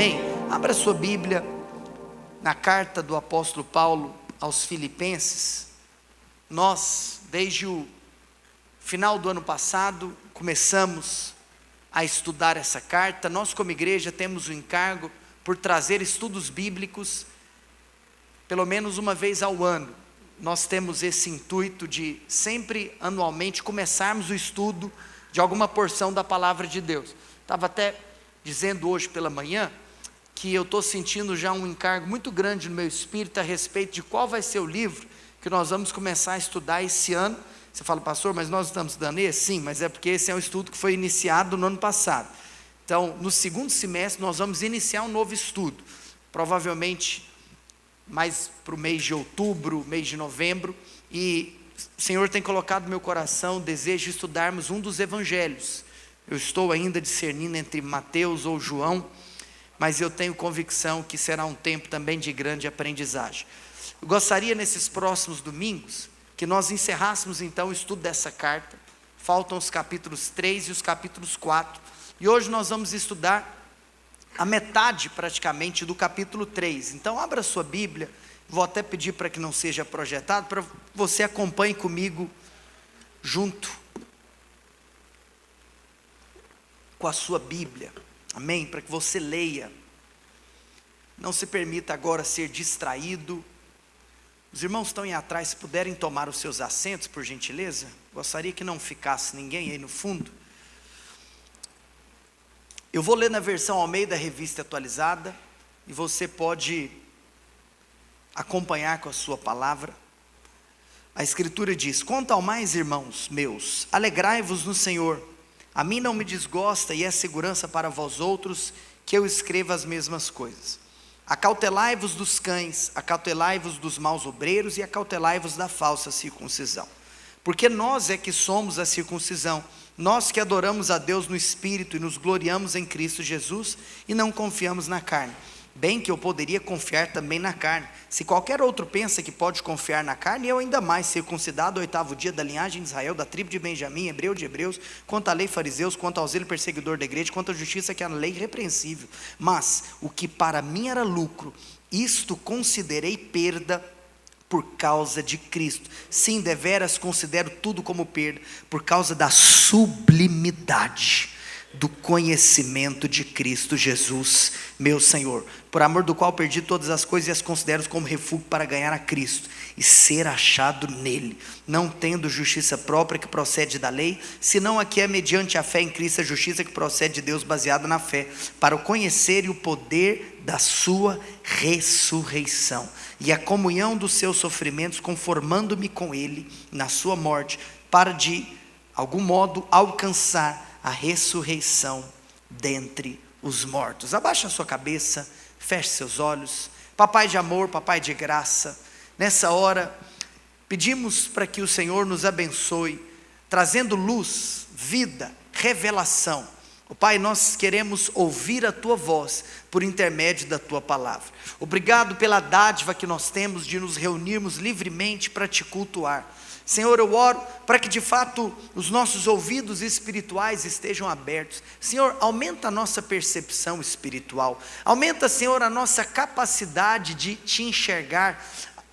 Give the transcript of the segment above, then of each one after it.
Amém? Abra sua Bíblia na carta do apóstolo Paulo aos Filipenses. Nós, desde o final do ano passado, começamos a estudar essa carta. Nós, como igreja, temos o encargo por trazer estudos bíblicos pelo menos uma vez ao ano. Nós temos esse intuito de sempre, anualmente, começarmos o estudo de alguma porção da palavra de Deus. Estava até dizendo hoje pela manhã que eu estou sentindo já um encargo muito grande no meu espírito a respeito de qual vai ser o livro que nós vamos começar a estudar esse ano. Você fala, pastor, mas nós estamos estudando esse? Sim, mas é porque esse é um estudo que foi iniciado no ano passado. Então, no segundo semestre, nós vamos iniciar um novo estudo, provavelmente mais para o mês de outubro, mês de novembro, e o Senhor tem colocado no meu coração o desejo de estudarmos um dos evangelhos. Eu estou ainda discernindo entre Mateus ou João, mas eu tenho convicção que será um tempo também de grande aprendizagem. Eu gostaria nesses próximos domingos que nós encerrássemos então o estudo dessa carta. Faltam os capítulos 3 e os capítulos 4, e hoje nós vamos estudar a metade praticamente do capítulo 3. Então abra sua Bíblia, vou até pedir para que não seja projetado, para você acompanhe comigo junto com a sua Bíblia, amém? Para que você leia, não se permita agora ser distraído. Os irmãos estão aí atrás, se puderem tomar os seus assentos, por gentileza, gostaria que não ficasse ninguém aí no fundo. Eu vou ler na versão Almeida, Revista Atualizada, e você pode acompanhar com a sua palavra. A Escritura diz: quanto ao mais, irmãos meus, alegrai-vos no Senhor. A mim não me desgosta e é segurança para vós outros que eu escreva as mesmas coisas. Acautelai-vos dos cães, acautelai-vos dos maus obreiros e acautelai-vos da falsa circuncisão. Porque nós é que somos a circuncisão, nós que adoramos a Deus no Espírito e nos gloriamos em Cristo Jesus e não confiamos na carne. Bem que eu poderia confiar também na carne. Se qualquer outro pensa que pode confiar na carne, eu ainda mais, circuncidado ao 8º dia da linhagem de Israel, da tribo de Benjamim, hebreu de hebreus, quanto à lei fariseus, quanto ao zelo perseguidor da igreja, quanto à justiça que é na lei irrepreensível. Mas o que para mim era lucro, isto considerei perda por causa de Cristo. Sim, deveras considero tudo como perda, por causa da sublimidade do conhecimento de Cristo Jesus, meu Senhor, por amor do qual perdi todas as coisas e as considero como refúgio para ganhar a Cristo e ser achado nele, não tendo justiça própria que procede da lei, senão a que é mediante a fé em Cristo, a justiça que procede de Deus baseada na fé, para o conhecer e o poder da sua ressurreição e a comunhão dos seus sofrimentos, conformando-me com ele na sua morte, para de algum modo alcançar a ressurreição dentre os mortos. Abaixa a sua cabeça, feche seus olhos. Papai de amor, papai de graça, nessa hora pedimos para que o Senhor nos abençoe, trazendo luz, vida, revelação. Pai, nós queremos ouvir a tua voz por intermédio da tua palavra. Obrigado pela dádiva que nós temos de nos reunirmos livremente para te cultuar. Senhor, eu oro para que de fato os nossos ouvidos espirituais estejam abertos. Senhor, aumenta a nossa percepção espiritual, aumenta, Senhor, a nossa capacidade de te enxergar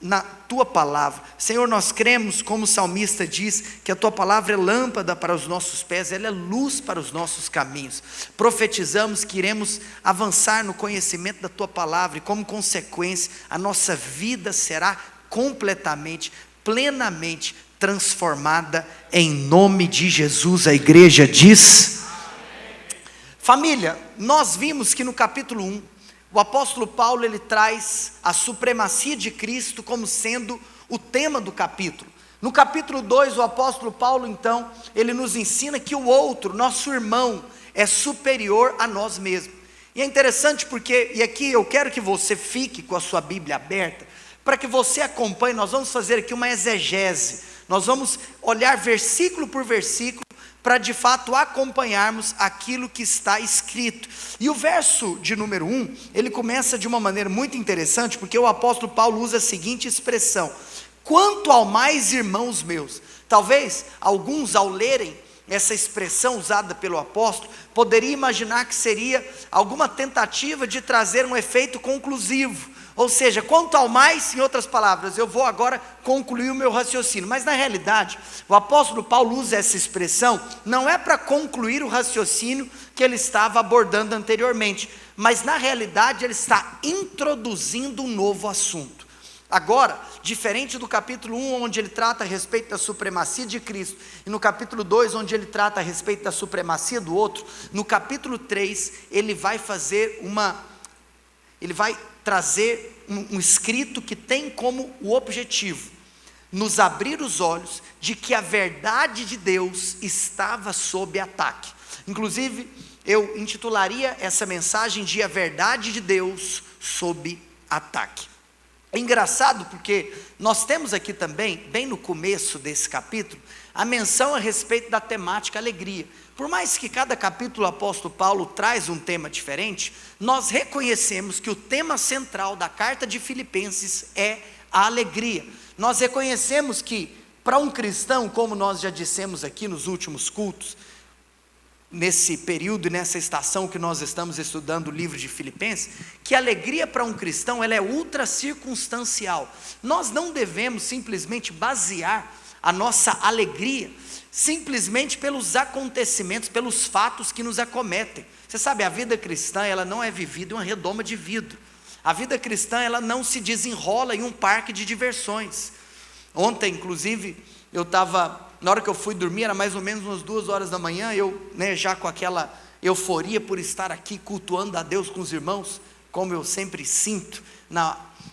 na tua palavra. Senhor, nós cremos, como o salmista diz, que a tua palavra é lâmpada para os nossos pés, ela é luz para os nossos caminhos. Profetizamos que iremos avançar no conhecimento da tua palavra e, como consequência, a nossa vida será completamente, plenamente transformada em nome de Jesus. A igreja diz amém. Família, nós vimos que no capítulo 1 o apóstolo Paulo ele traz a supremacia de Cristo como sendo o tema do capítulo. No capítulo 2 o apóstolo Paulo então ele nos ensina que o outro, nosso irmão, é superior a nós mesmos. E é interessante porque, e aqui eu quero que você fique com a sua Bíblia aberta, para que você acompanhe. Nós vamos fazer aqui uma exegese, nós vamos olhar versículo por versículo, para de fato acompanharmos aquilo que está escrito. E o verso de número 1, ele começa de uma maneira muito interessante, porque o apóstolo Paulo usa a seguinte expressão: quanto ao mais, irmãos meus. Talvez alguns ao lerem essa expressão usada pelo apóstolo, poderia imaginar que seria alguma tentativa de trazer um efeito conclusivo. Ou seja, quanto ao mais, em outras palavras, eu vou agora concluir o meu raciocínio. Mas na realidade, o apóstolo Paulo usa essa expressão, não é para concluir o raciocínio que ele estava abordando anteriormente, mas na realidade ele está introduzindo um novo assunto. Agora, diferente do capítulo 1, onde ele trata a respeito da supremacia de Cristo, e no capítulo 2, onde ele trata a respeito da supremacia do outro, no capítulo 3, ele vai trazer um escrito que tem como o objetivo nos abrir os olhos de que a verdade de Deus estava sob ataque. Inclusive, eu intitularia essa mensagem de A Verdade de Deus sob Ataque. É engraçado porque nós temos aqui também, bem no começo desse capítulo, a menção a respeito da temática alegria. Por mais que cada capítulo o apóstolo Paulo traz um tema diferente, nós reconhecemos que o tema central da carta de Filipenses é a alegria. Nós reconhecemos que para um cristão, como nós já dissemos aqui nos últimos cultos, nesse período e nessa estação que nós estamos estudando o livro de Filipenses, que a alegria para um cristão ela é ultra circunstancial. Nós não devemos simplesmente basear a nossa alegria simplesmente pelos acontecimentos, pelos fatos que nos acometem. Você sabe, a vida cristã ela não é vivida em uma redoma de vidro. A vida cristã ela não se desenrola em um parque de diversões. Ontem, inclusive, na hora que eu fui dormir, era mais ou menos umas 2 horas da manhã, eu já com aquela euforia por estar aqui cultuando a Deus com os irmãos, como eu sempre sinto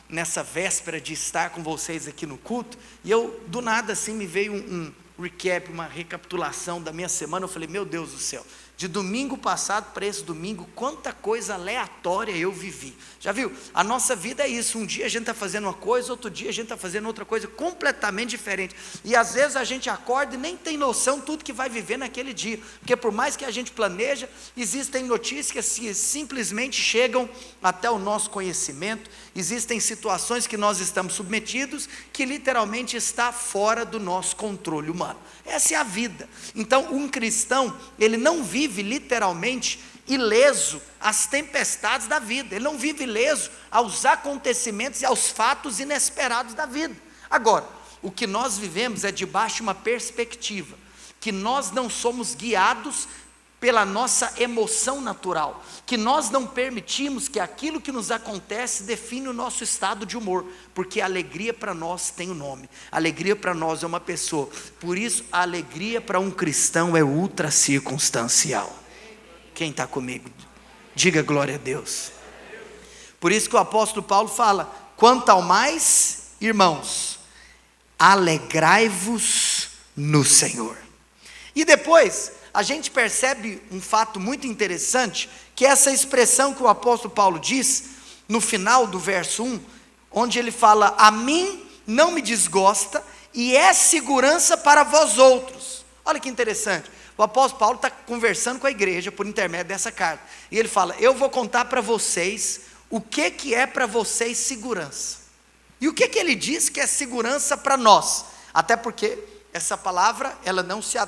nessa véspera de estar com vocês aqui no culto, e eu do nada assim me veio um recap, uma recapitulação da minha semana. Eu falei, meu Deus do céu, de domingo passado para esse domingo, quanta coisa aleatória eu vivi. Já viu? A nossa vida é isso, um dia a gente está fazendo uma coisa, outro dia a gente está fazendo outra coisa completamente diferente, e às vezes a gente acorda e nem tem noção tudo que vai viver naquele dia, porque por mais que a gente planeja, existem notícias que simplesmente chegam até o nosso conhecimento, existem situações que nós estamos submetidos, que literalmente está fora do nosso controle humano. Essa é a vida. Então um cristão, ele não vive literalmente ileso às tempestades da vida, ele não vive ileso aos acontecimentos e aos fatos inesperados da vida. Agora, o que nós vivemos é debaixo de uma perspectiva, que nós não somos guiados pela nossa emoção natural, que nós não permitimos que aquilo que nos acontece define o nosso estado de humor, porque a alegria para nós tem um nome, a alegria para nós é uma pessoa, por isso a alegria para um cristão é ultra circunstancial. Quem está comigo? Diga glória a Deus. Por isso que o apóstolo Paulo fala, quanto ao mais, irmãos, alegrai-vos no Senhor. E depois, a gente percebe um fato muito interessante, que é essa expressão que o apóstolo Paulo diz, no final do verso 1, onde ele fala, a mim não me desgosta, e é segurança para vós outros. Olha que interessante, o apóstolo Paulo está conversando com a igreja, por intermédio dessa carta, e ele fala, eu vou contar para vocês, o que é para vocês segurança, e o que ele diz que é segurança para nós, até porque essa palavra, ela não se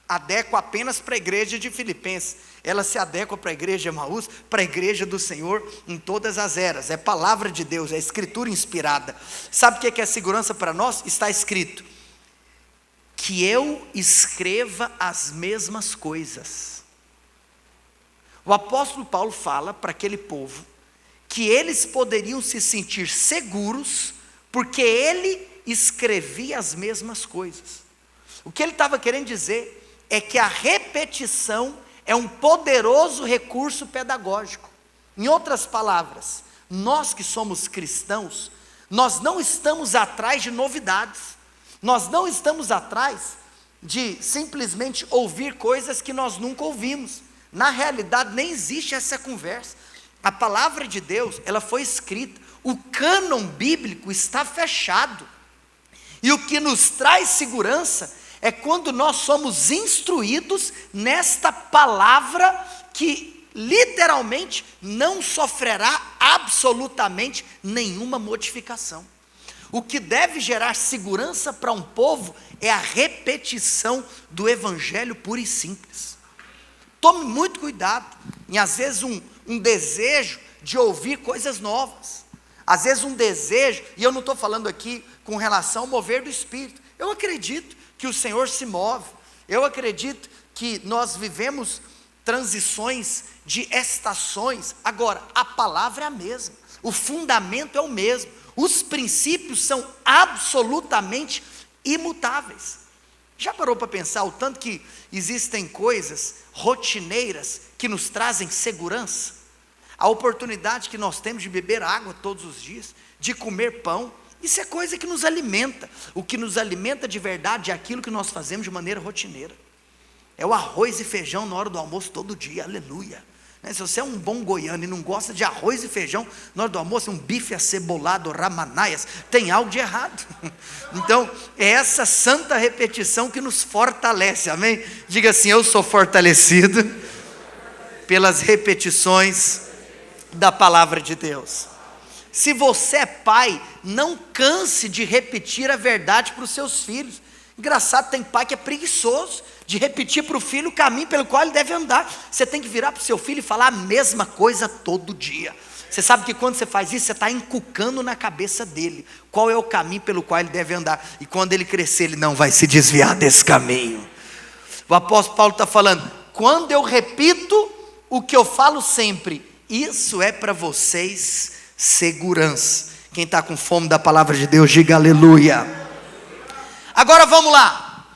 adequa apenas para a igreja de Filipenses, ela se adequa para a igreja de Emaús, para a igreja do Senhor em todas as eras, é palavra de Deus, é escritura inspirada. Sabe o que é segurança para nós? Está escrito, que eu escreva as mesmas coisas. O apóstolo Paulo fala para aquele povo, que eles poderiam se sentir seguros, porque ele escrevia as mesmas coisas. O que ele estava querendo dizer é que a repetição é um poderoso recurso pedagógico. Em outras palavras, nós que somos cristãos, nós não estamos atrás de novidades, nós não estamos atrás de simplesmente ouvir coisas que nós nunca ouvimos. Na realidade, nem existe essa conversa. A palavra de Deus, ela foi escrita, o cânon bíblico está fechado, e o que nos traz segurança é quando nós somos instruídos nesta palavra que literalmente não sofrerá absolutamente nenhuma modificação. O que deve gerar segurança para um povo é a repetição do evangelho puro e simples. Tome muito cuidado em, às vezes, um desejo de ouvir coisas novas. Às vezes um desejo, e eu não estou falando aqui com relação ao mover do Espírito. Eu acredito que o Senhor se move. Eu acredito que nós vivemos transições de estações. Agora, a palavra é a mesma. O fundamento é o mesmo. Os princípios são absolutamente imutáveis. Já parou para pensar o tanto que existem coisas rotineiras que nos trazem segurança? A oportunidade que nós temos de beber água todos os dias, de comer pão, isso é coisa que nos alimenta. O que nos alimenta de verdade é aquilo que nós fazemos de maneira rotineira. É o arroz e feijão na hora do almoço todo dia, aleluia. Se você é um bom goiano e não gosta de arroz e feijão na hora do almoço, um bife acebolado, ramanaias, tem algo de errado. Então, é essa santa repetição que nos fortalece, amém? Diga assim: eu sou fortalecido pelas repetições da palavra de Deus. Se você é pai, não canse de repetir a verdade para os seus filhos. Engraçado, tem pai que é preguiçoso de repetir para o filho o caminho pelo qual ele deve andar. Você tem que virar para o seu filho e falar a mesma coisa todo dia. Você sabe que quando você faz isso, você está encucando na cabeça dele qual é o caminho pelo qual ele deve andar. E quando ele crescer, ele não vai se desviar desse caminho. O apóstolo Paulo está falando: quando eu repito o que eu falo sempre, isso é para vocês segurança. Quem está com fome da palavra de Deus, diga aleluia. Agora vamos lá.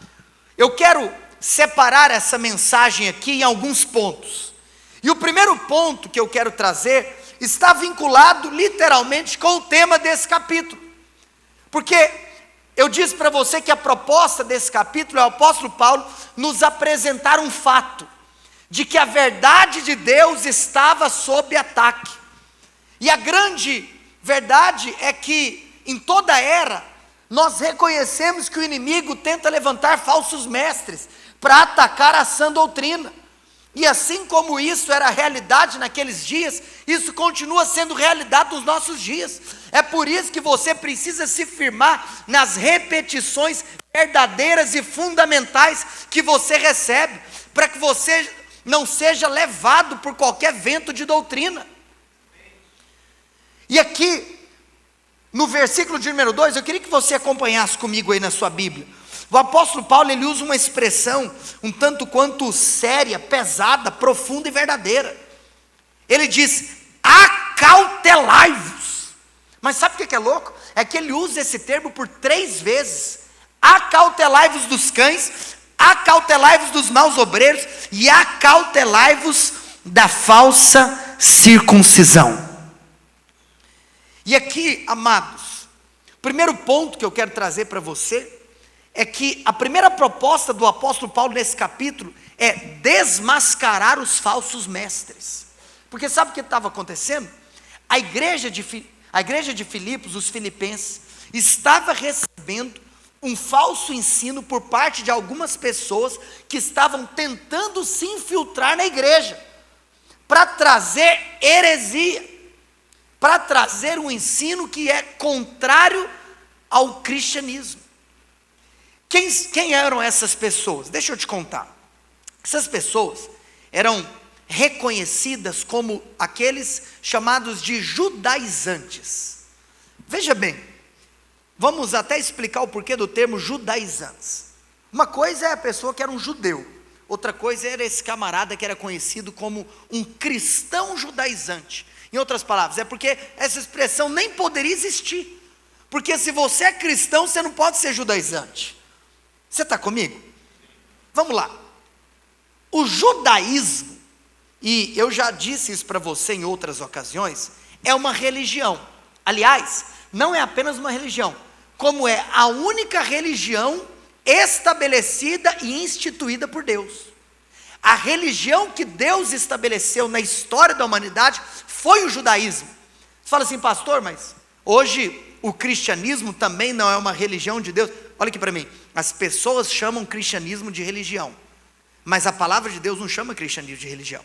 Eu quero separar essa mensagem aqui em alguns pontos. E o primeiro ponto que eu quero trazer está vinculado literalmente com o tema desse capítulo. Porque eu disse para você que a proposta desse capítulo é o apóstolo Paulo nos apresentar um fato de que a verdade de Deus estava sob ataque. E a grande verdade é que em toda era nós reconhecemos que o inimigo tenta levantar falsos mestres para atacar a sã doutrina. E assim como isso era realidade naqueles dias, isso continua sendo realidade nos nossos dias. É por isso que você precisa se firmar nas repetições verdadeiras e fundamentais que você recebe, para que você não seja levado por qualquer vento de doutrina. E aqui, no versículo de número 2, eu queria que você acompanhasse comigo aí na sua Bíblia. O apóstolo Paulo, ele usa uma expressão um tanto quanto séria, pesada, profunda e verdadeira. Ele diz: acautelai-vos. Mas sabe o que é louco? É que ele usa esse termo por 3 vezes. Acautelai-vos dos cães, acautelai-vos dos maus obreiros e acautelai-vos da falsa circuncisão. E aqui, amados, o primeiro ponto que eu quero trazer para você é que a primeira proposta do apóstolo Paulo nesse capítulo é desmascarar os falsos mestres. Porque sabe o que estava acontecendo? A igreja de Filipos, os filipenses, estava recebendo um falso ensino por parte de algumas pessoas que estavam tentando se infiltrar na igreja para trazer heresia, para trazer um ensino que é contrário ao cristianismo. Quem eram essas pessoas? Deixa eu te contar. Essas pessoas eram reconhecidas como aqueles chamados de judaizantes. Veja bem, vamos até explicar o porquê do termo judaizantes. Uma coisa é a pessoa que era um judeu, outra coisa era esse camarada que era conhecido como um cristão judaizante. Em outras palavras, é porque essa expressão nem poderia existir, porque se você é cristão, você não pode ser judaizante. Você está comigo? Vamos lá. O judaísmo, e eu já disse isso para você em outras ocasiões, é uma religião. Aliás, não é apenas uma religião, como é a única religião estabelecida e instituída por Deus. A religião que Deus estabeleceu na história da humanidade foi o judaísmo. Você fala assim: pastor, mas hoje o cristianismo também não é uma religião de Deus. Olha aqui para mim, as pessoas chamam cristianismo de religião, mas a palavra de Deus não chama cristianismo de religião.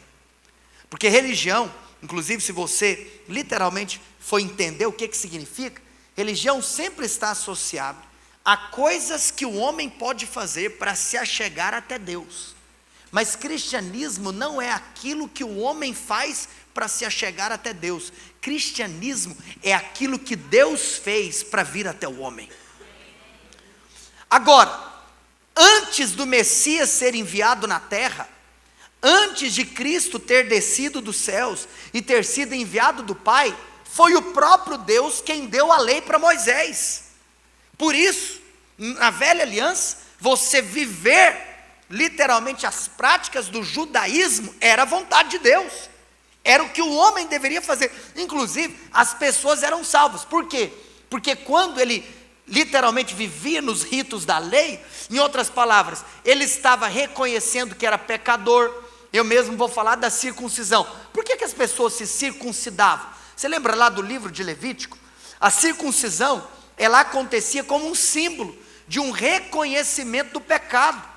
Porque religião, inclusive se você literalmente for entender o que significa, Religião sempre está associada a coisas que o homem pode fazer para se achegar até Deus. Mas cristianismo não é aquilo que o homem faz para se achegar até Deus. Cristianismo é aquilo que Deus fez para vir até o homem. Agora, antes do Messias ser enviado na terra, antes de Cristo ter descido dos céus e ter sido enviado do Pai, foi o próprio Deus quem deu a lei para Moisés. Por isso, na velha aliança, você viver literalmente as práticas do judaísmo era a vontade de Deus, era o que o homem deveria fazer. Inclusive, as pessoas eram salvas. Por quê? Porque quando ele literalmente vivia nos ritos da lei, em outras palavras, ele estava reconhecendo que era pecador. Eu mesmo vou falar da circuncisão. Por que as pessoas se circuncidavam? Você lembra lá do livro de Levítico? A circuncisão, ela acontecia como um símbolo de um reconhecimento do pecado.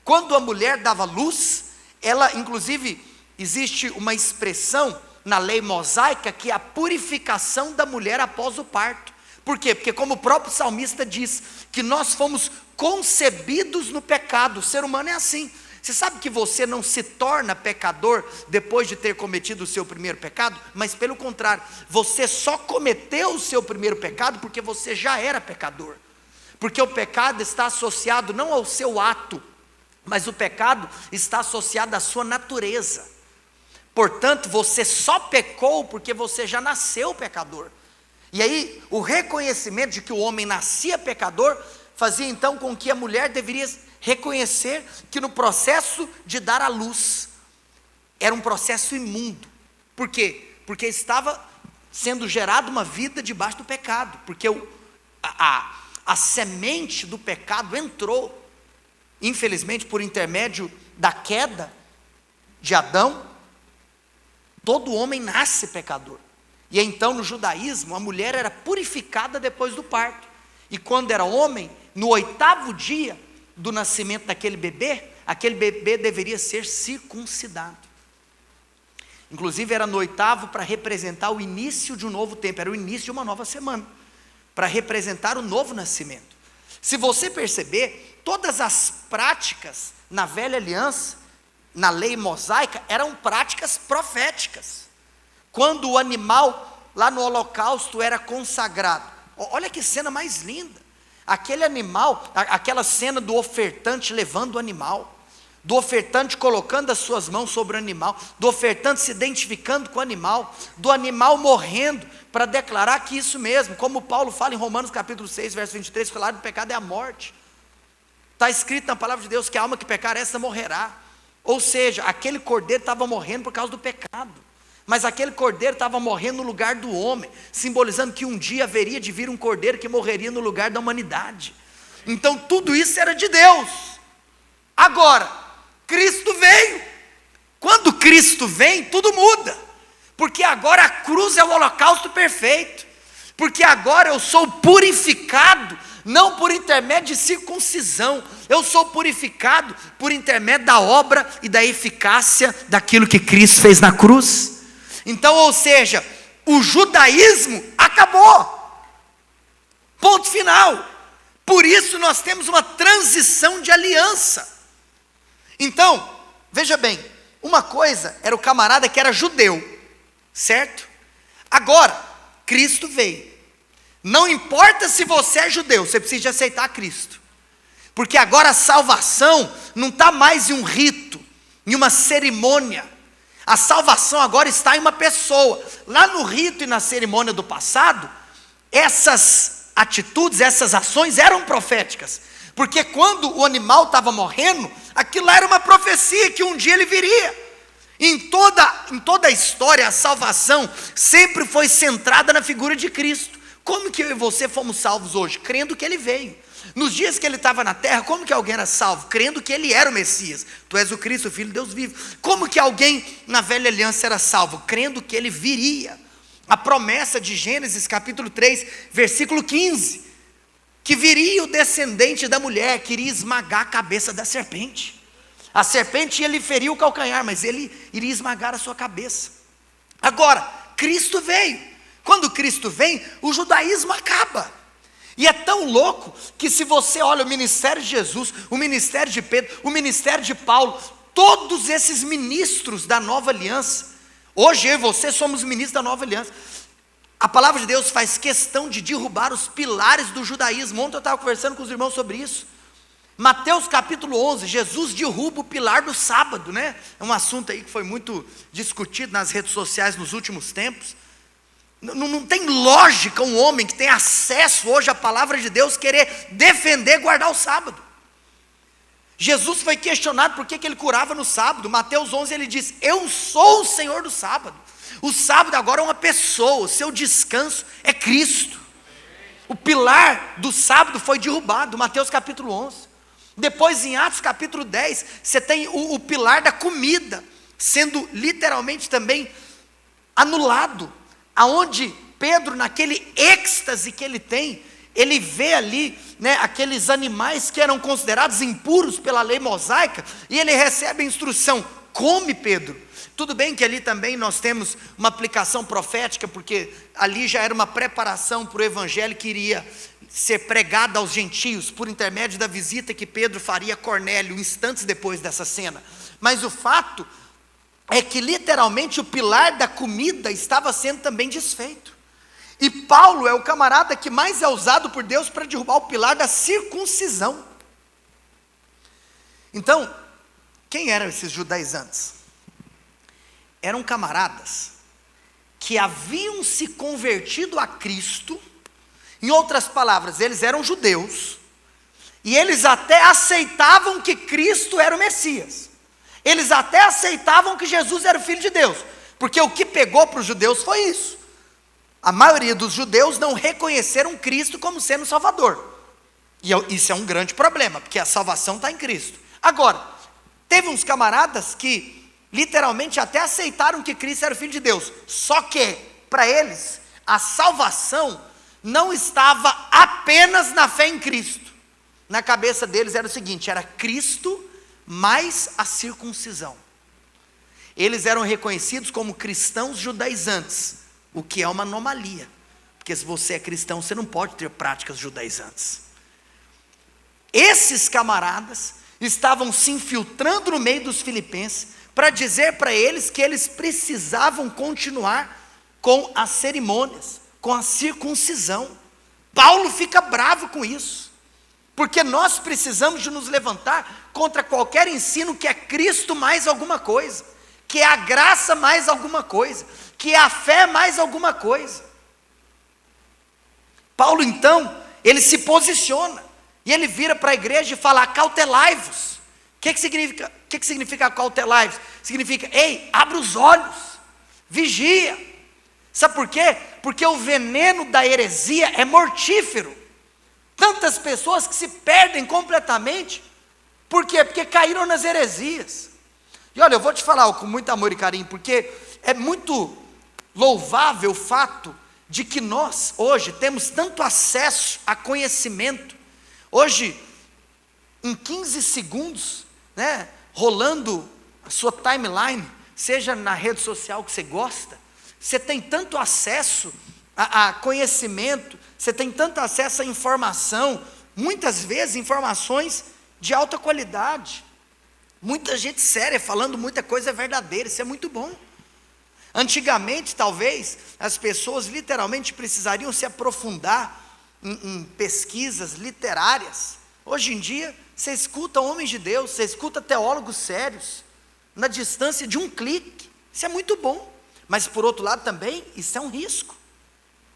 Quando a mulher dava luz, ela, inclusive, existe uma expressão na lei mosaica que é a purificação da mulher após o parto. Por quê? Porque como o próprio salmista diz, que nós fomos concebidos no pecado. O ser humano é assim. Você sabe que você não se torna pecador depois de ter cometido o seu primeiro pecado? Mas pelo contrário, você só cometeu o seu primeiro pecado porque você já era pecador. Porque o pecado está associado não ao seu ato, mas o pecado está associado à sua natureza. Portanto, você só pecou porque você já nasceu pecador. E aí, o reconhecimento de que o homem nascia pecador fazia então com que a mulher deveria reconhecer que no processo de dar à luz, era um processo imundo. Por quê? Porque estava sendo gerada uma vida debaixo do pecado, porque a semente do pecado entrou, infelizmente por intermédio da queda de Adão, todo homem nasce pecador. E então no judaísmo a mulher era purificada depois do parto, e quando era homem, no 8º dia do nascimento daquele bebê, aquele bebê deveria ser circuncidado. Inclusive era no 8º para representar o início de um novo tempo, era o início de uma nova semana, para representar o novo nascimento. Se você perceber, todas as práticas na velha aliança, na lei mosaica, eram práticas proféticas. Quando o animal lá no holocausto era consagrado, olha que cena mais linda. Aquele animal, aquela cena do ofertante levando o animal, do ofertante colocando as suas mãos sobre o animal, do ofertante se identificando com o animal, do animal morrendo para declarar que isso mesmo, como Paulo fala em Romanos capítulo 6, verso 23, que o salário do pecado é a morte. Está escrito na palavra de Deus que a alma que pecar, essa morrerá. Ou seja, aquele cordeiro estava morrendo por causa do pecado, mas aquele cordeiro estava morrendo no lugar do homem, simbolizando que um dia haveria de vir um cordeiro que morreria no lugar da humanidade. Então tudo isso era de Deus. Agora, Cristo veio. Quando Cristo vem, tudo muda, porque agora a cruz é o holocausto perfeito, porque agora eu sou purificado, não por intermédio de circuncisão, eu sou purificado por intermédio da obra e da eficácia daquilo que Cristo fez na cruz. Então, ou seja, o judaísmo acabou, ponto final. Por isso nós temos uma transição de aliança. Então, veja bem, uma coisa era o camarada que era judeu, certo? Agora, Cristo veio. Não importa se você é judeu, você precisa aceitar Cristo, porque agora a salvação não está mais em um rito, em uma cerimônia. A salvação agora está em uma pessoa. Lá no rito e na cerimônia do passado, essas atitudes, essas ações eram proféticas, porque quando o animal estava morrendo, aquilo era uma profecia que um dia ele viria. Em toda a história, a salvação sempre foi centrada na figura de Cristo. Como que eu e você fomos salvos hoje? Crendo que ele veio. Nos dias que ele estava na terra, como que alguém era salvo? Crendo que ele era o Messias. Tu és o Cristo, o Filho de Deus vivo. Como que alguém na velha aliança era salvo? Crendo que ele viria. A promessa de Gênesis capítulo 3, versículo 15, que viria o descendente da mulher, que iria esmagar a cabeça da serpente. A serpente ia lhe ferir o calcanhar, mas ele iria esmagar a sua cabeça. Agora, Cristo veio. Quando Cristo vem, o judaísmo acaba. E é tão louco que se você olha o ministério de Jesus, o ministério de Pedro, o ministério de Paulo, todos esses ministros da nova aliança, hoje eu e você somos ministros da nova aliança. A palavra de Deus faz questão de derrubar os pilares do judaísmo. Ontem eu estava conversando com os irmãos sobre isso. Mateus capítulo 11, Jesus derruba o pilar do sábado, né? É um assunto aí que foi muito discutido nas redes sociais nos últimos tempos. Não tem lógica um homem que tem acesso hoje à palavra de Deus querer defender guardar o sábado. Jesus foi questionado por que ele curava no sábado. Mateus 11 ele diz: eu sou o Senhor do sábado. O sábado agora é uma pessoa, o seu descanso é Cristo. O pilar do sábado foi derrubado, Mateus capítulo 11. Depois em Atos capítulo 10, você tem o pilar da comida, sendo literalmente também anulado. Aonde Pedro, naquele êxtase que ele tem, ele vê ali, né, aqueles animais que eram considerados impuros pela lei mosaica, e ele recebe a instrução: come, Pedro. Tudo bem que ali também nós temos uma aplicação profética, porque ali já era uma preparação para o evangelho que iria ser pregado aos gentios, por intermédio da visita que Pedro faria a Cornélio, instantes depois dessa cena. Mas o fato é que literalmente o pilar da comida estava sendo também desfeito. E Paulo é o camarada que mais é usado por Deus para derrubar o pilar da circuncisão. Então, quem eram esses judaizantes? Eram camaradas que haviam se convertido a Cristo. Em outras palavras, eles eram judeus, e eles até aceitavam que Cristo era o Messias. Eles até aceitavam que Jesus era o Filho de Deus, porque o que pegou para os judeus foi isso. A maioria dos judeus não reconheceram Cristo como sendo Salvador, e isso é um grande problema, porque a salvação está em Cristo. Agora, teve uns camaradas que literalmente até aceitaram que Cristo era o Filho de Deus, só que para eles a salvação não estava apenas na fé em Cristo. Na cabeça deles era o seguinte: era Cristo mais a circuncisão. Eles eram reconhecidos como cristãos judaizantes, o que é uma anomalia, porque se você é cristão, você não pode ter práticas judaizantes. Esses camaradas estavam se infiltrando no meio dos filipenses, para dizer para eles que eles precisavam continuar com as cerimônias, com a circuncisão. Paulo fica bravo com isso, porque nós precisamos de nos levantar contra qualquer ensino que é Cristo mais alguma coisa, que é a graça mais alguma coisa, que é a fé mais alguma coisa. Paulo então, ele se posiciona, e ele vira para a igreja e fala: acautelai-vos. O que significa acautelai-vos? Significa: ei, abre os olhos, vigia. Sabe por quê? Porque o veneno da heresia é mortífero. Tantas pessoas que se perdem completamente. Por quê? Porque caíram nas heresias. E olha, eu vou te falar com muito amor e carinho, porque é muito louvável o fato de que nós hoje temos tanto acesso a conhecimento. Hoje, em 15 segundos, né, rolando a sua timeline, seja na rede social que você gosta, você tem tanto acesso a conhecimento, você tem tanto acesso a informação, muitas vezes informações de alta qualidade, muita gente séria falando muita coisa verdadeira, isso é muito bom. Antigamente, talvez, as pessoas literalmente precisariam se aprofundar em pesquisas literárias. Hoje em dia, você escuta homens de Deus, você escuta teólogos sérios, na distância de um clique. Isso é muito bom. Mas por outro lado também, isso é um risco,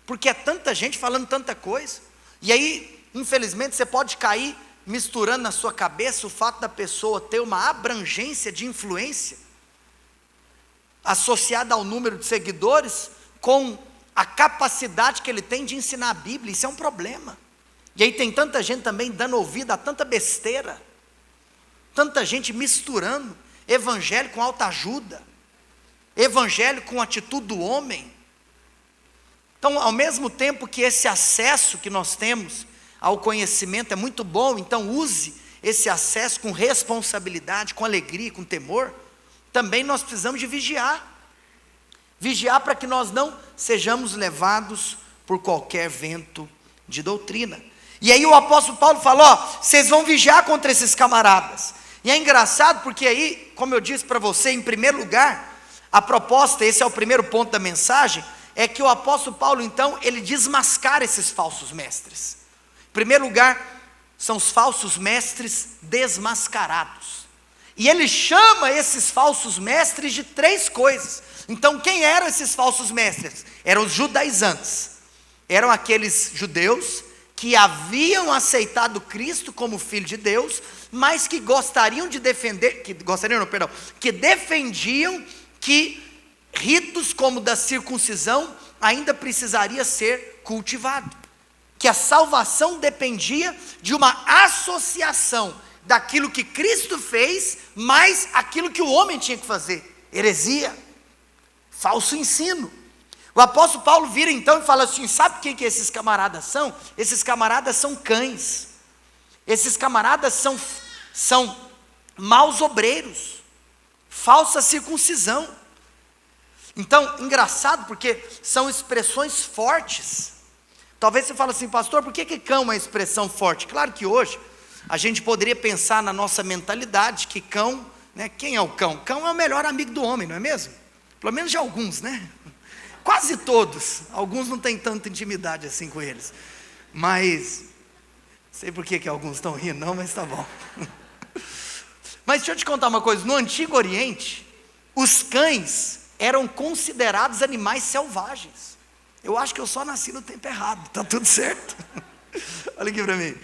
porque é tanta gente falando tanta coisa, e aí, infelizmente, você pode cair misturando na sua cabeça o fato da pessoa ter uma abrangência de influência, associada ao número de seguidores, com a capacidade que ele tem de ensinar a Bíblia. Isso é um problema. E aí tem tanta gente também dando ouvido a tanta besteira, tanta gente misturando evangelho com autoajuda, evangelho com atitude do homem. Então, ao mesmo tempo que esse acesso que nós temos ao conhecimento é muito bom, então use esse acesso com responsabilidade, com alegria, com temor, também nós precisamos de vigiar, Vigiar para que nós não sejamos levados por qualquer vento de doutrina. E aí o apóstolo Paulo fala, vocês vão vigiar contra esses camaradas. E é engraçado porque aí, como eu disse para você, em primeiro lugar, a proposta, esse é o primeiro ponto da mensagem, é que o apóstolo Paulo então, ele desmascara esses falsos mestres. Em primeiro lugar, são os falsos mestres desmascarados. E ele chama esses falsos mestres de 3 coisas. Então quem eram esses falsos mestres? Eram os judaizantes. Eram aqueles judeus que haviam aceitado Cristo como Filho de Deus, mas que que defendiam que ritos como da circuncisão ainda precisaria ser cultivado. Que a salvação dependia de uma associação daquilo que Cristo fez, mais aquilo que o homem tinha que fazer. Heresia, falso ensino. O apóstolo Paulo vira então e fala assim, sabe o que esses camaradas são? Esses camaradas são cães. Esses camaradas são maus obreiros, falsa circuncisão. Então, engraçado porque são expressões fortes. Talvez você fale assim, pastor, por que cão é uma expressão forte? Claro que hoje a gente poderia pensar na nossa mentalidade que cão, né? Quem é o cão? Cão é o melhor amigo do homem, não é mesmo? Pelo menos de alguns, né? Quase todos. Alguns não têm tanta intimidade assim com eles. Mas, não sei por que alguns estão rindo não, mas tá bom. Mas deixa eu te contar uma coisa, no Antigo Oriente, os cães eram considerados animais selvagens. Eu acho que eu só nasci no tempo errado, está tudo certo. Olha aqui para mim.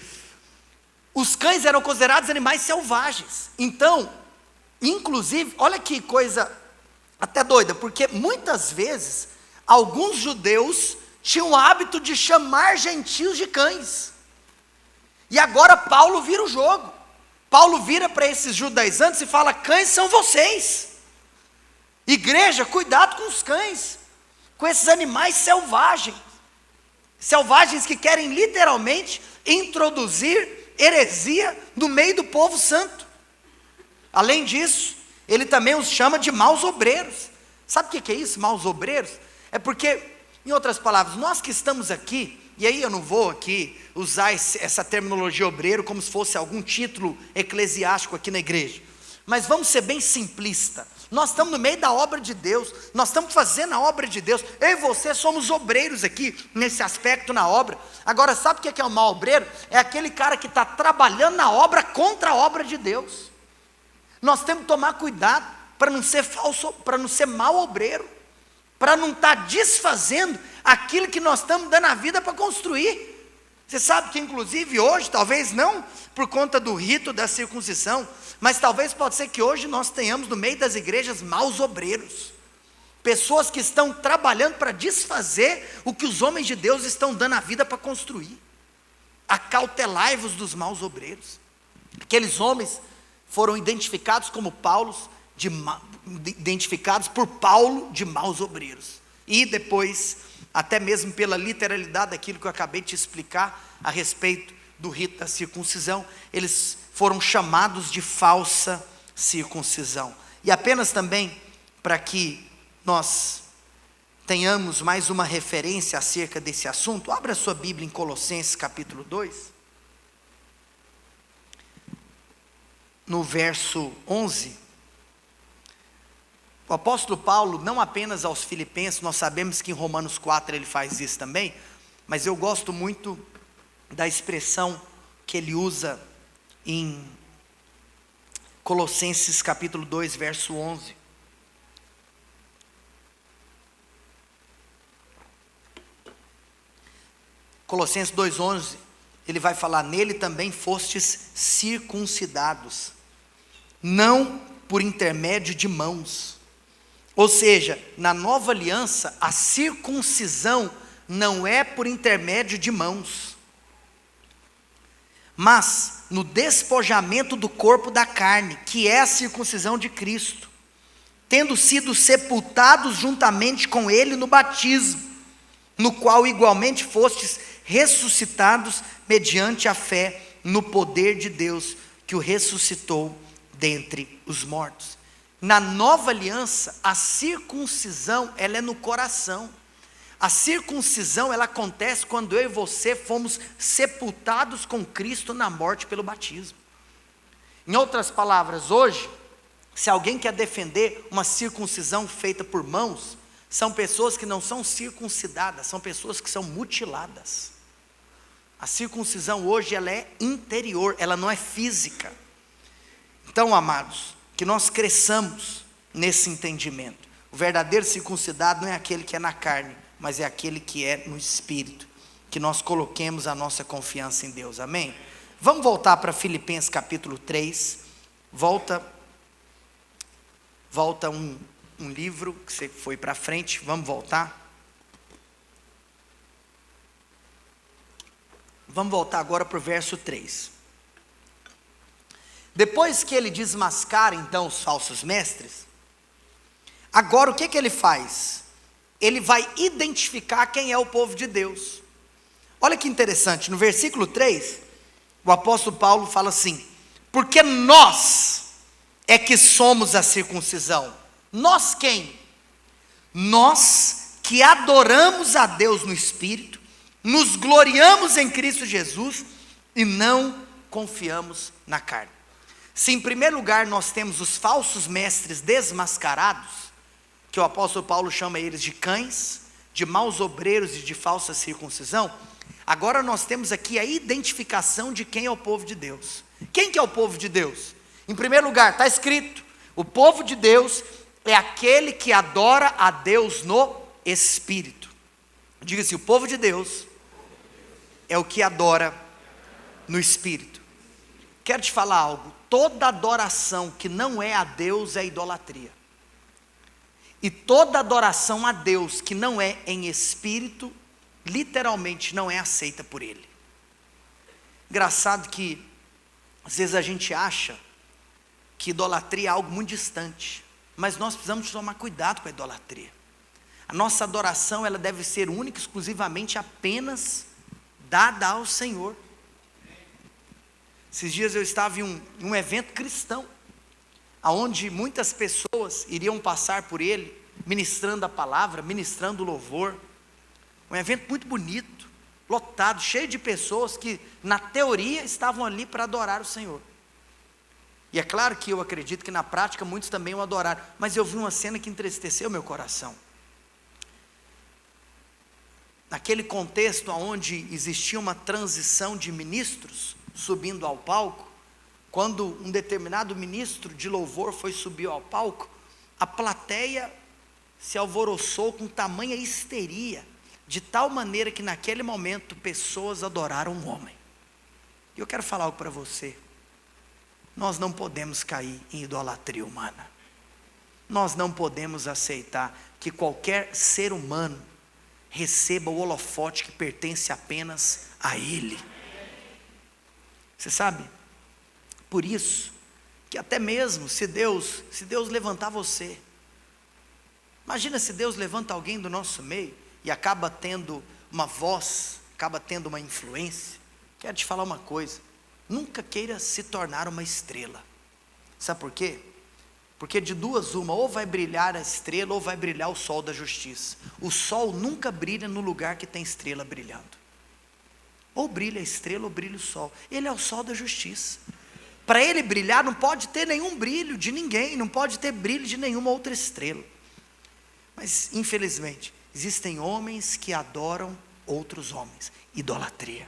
Os cães eram considerados animais selvagens. Então, inclusive, olha que coisa até doida, porque muitas vezes, alguns judeus tinham o hábito de chamar gentios de cães. E agora Paulo vira o jogo. Paulo vira para esses judaizantes e fala, cães são vocês. Igreja, cuidado com os cães. Com esses animais selvagens que querem literalmente introduzir heresia no meio do povo santo. Além disso, ele também os chama de maus obreiros. Sabe o que é isso, maus obreiros? É porque, em outras palavras, nós que estamos aqui, e aí eu não vou aqui usar essa terminologia obreiro como se fosse algum título eclesiástico aqui na igreja, mas vamos ser bem simplista. Nós estamos no meio da obra de Deus, nós estamos fazendo a obra de Deus, eu e você somos obreiros aqui, nesse aspecto na obra. Agora sabe o que é um mau obreiro? É aquele cara que está trabalhando na obra contra a obra de Deus. Nós temos que tomar cuidado para não ser falso, para não ser mau obreiro, para não estar desfazendo aquilo que nós estamos dando a vida para construir. Você sabe que inclusive hoje, talvez não por conta do rito da circuncisão, mas talvez pode ser que hoje nós tenhamos no meio das igrejas maus obreiros, pessoas que estão trabalhando para desfazer o que os homens de Deus estão dando a vida para construir. Acautelai-vos dos maus obreiros. Aqueles homens foram identificados como identificados por Paulo de maus obreiros, e depois até mesmo pela literalidade daquilo que eu acabei de te explicar a respeito do rito da circuncisão, eles foram chamados de falsa circuncisão. E apenas também para que nós tenhamos mais uma referência acerca desse assunto, abra a sua Bíblia em Colossenses capítulo 2, no verso 11, o apóstolo Paulo, não apenas aos Filipenses, nós sabemos que em Romanos 4 ele faz isso também, mas eu gosto muito da expressão que ele usa em Colossenses capítulo 2, verso 11. Colossenses 2,11, ele vai falar, nele também fostes circuncidados, não por intermédio de mãos. Ou seja, na nova aliança, a circuncisão não é por intermédio de mãos, mas no despojamento do corpo da carne, que é a circuncisão de Cristo, tendo sido sepultados juntamente com ele no batismo, no qual igualmente fostes ressuscitados mediante a fé no poder de Deus, que o ressuscitou dentre os mortos. Na nova aliança, a circuncisão, ela é no coração. A circuncisão, ela acontece quando eu e você fomos sepultados com Cristo na morte pelo batismo. Em outras palavras, hoje, se alguém quer defender uma circuncisão feita por mãos, são pessoas que não são circuncidadas, são pessoas que são mutiladas. A circuncisão hoje, ela é interior, ela não é física. Então, amados, que nós cresçamos nesse entendimento. O verdadeiro circuncidado não é aquele que é na carne, mas é aquele que é no Espírito. Que nós coloquemos a nossa confiança em Deus, amém? Vamos voltar para Filipenses capítulo 3, volta um livro que você foi para frente, vamos voltar. Vamos voltar agora para o verso 3. Depois que ele desmascara então os falsos mestres, agora o que ele faz? Ele vai identificar quem é o povo de Deus. Olha que interessante, no versículo 3, o apóstolo Paulo fala assim: porque nós é que somos a circuncisão. Nós quem? Nós que adoramos a Deus no Espírito, nos gloriamos em Cristo Jesus e não confiamos na carne. Se em primeiro lugar nós temos os falsos mestres desmascarados, que o apóstolo Paulo chama eles de cães, de maus obreiros e de falsa circuncisão, agora nós temos aqui a identificação de quem é o povo de Deus. Quem que é o povo de Deus? Em primeiro lugar, está escrito, o povo de Deus é aquele que adora a Deus no Espírito. Diga-se, o povo de Deus é o que adora no Espírito. Quero te falar algo, toda adoração que não é a Deus é idolatria. E toda adoração a Deus que não é em espírito, literalmente não é aceita por Ele. Engraçado que, às vezes a gente acha que idolatria é algo muito distante, mas nós precisamos tomar cuidado com a idolatria. A nossa adoração, ela deve ser única, exclusivamente, apenas dada ao Senhor. Esses dias eu estava em um evento cristão, onde muitas pessoas iriam passar por ele, ministrando a palavra, ministrando o louvor. Um evento muito bonito, lotado, cheio de pessoas que, na teoria, estavam ali para adorar o Senhor. E é claro que eu acredito que na prática muitos também o adoraram, mas eu vi uma cena que entristeceu meu coração. Naquele contexto onde existia uma transição de ministros subindo ao palco, quando um determinado ministro de louvor foi subir ao palco, a plateia se alvoroçou com tamanha histeria, de tal maneira que naquele momento pessoas adoraram um homem. E eu quero falar algo para você. Nós não podemos cair em idolatria humana. Nós não podemos aceitar que qualquer ser humano receba o holofote que pertence apenas a ele. Você sabe? Por isso, que até mesmo se Deus levantar você, imagina se Deus levanta alguém do nosso meio, e acaba tendo uma voz, acaba tendo uma influência, quero te falar uma coisa, nunca queira se tornar uma estrela. Sabe por quê? Porque de duas uma, ou vai brilhar a estrela, ou vai brilhar o sol da justiça. O sol nunca brilha no lugar que tem estrela brilhando. Ou brilha a estrela, ou brilha o sol. Ele é o sol da justiça. Para ele brilhar, não pode ter nenhum brilho de ninguém, não pode ter brilho de nenhuma outra estrela. Mas, infelizmente, existem homens que adoram outros homens. Idolatria.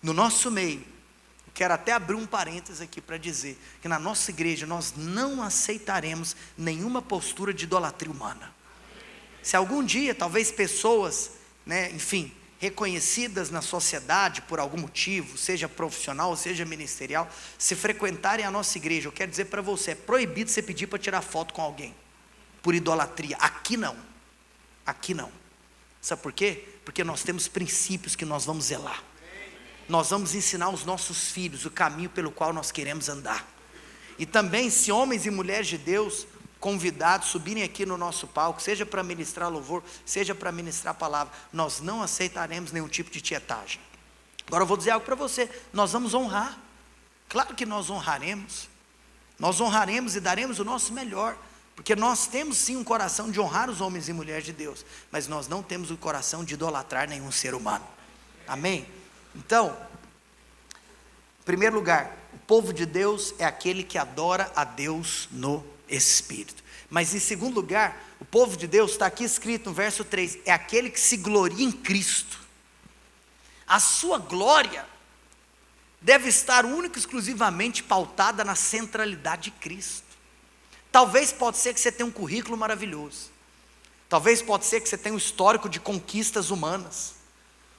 No nosso meio, quero até abrir um parênteses aqui para dizer que na nossa igreja nós não aceitaremos nenhuma postura de idolatria humana. Se algum dia, talvez pessoas, reconhecidas na sociedade por algum motivo, seja profissional, seja ministerial, se frequentarem a nossa igreja, eu quero dizer para você, é proibido você pedir para tirar foto com alguém, por idolatria. Aqui não. Aqui não. Sabe por quê? Porque nós temos princípios que nós vamos zelar. Nós vamos ensinar aos nossos filhos o caminho pelo qual nós queremos andar. E também, se homens e mulheres de Deus, convidados, subirem aqui no nosso palco, seja para ministrar louvor, seja para ministrar a palavra, nós não aceitaremos nenhum tipo de tietagem. Agora eu vou dizer algo para você, nós vamos honrar. Claro que nós honraremos e daremos o nosso melhor. Porque nós temos sim um coração de honrar os homens e mulheres de Deus, mas nós não temos o coração de idolatrar nenhum ser humano. Amém? Então, em primeiro lugar, o povo de Deus é aquele que adora a Deus no Espírito. Mas em segundo lugar, o povo de Deus, está aqui escrito no verso 3, é aquele que se gloria em Cristo. A sua glória deve estar única e exclusivamente pautada na centralidade de Cristo. Talvez pode ser que você tenha um currículo maravilhoso. Talvez pode ser que você tenha um histórico de conquistas humanas,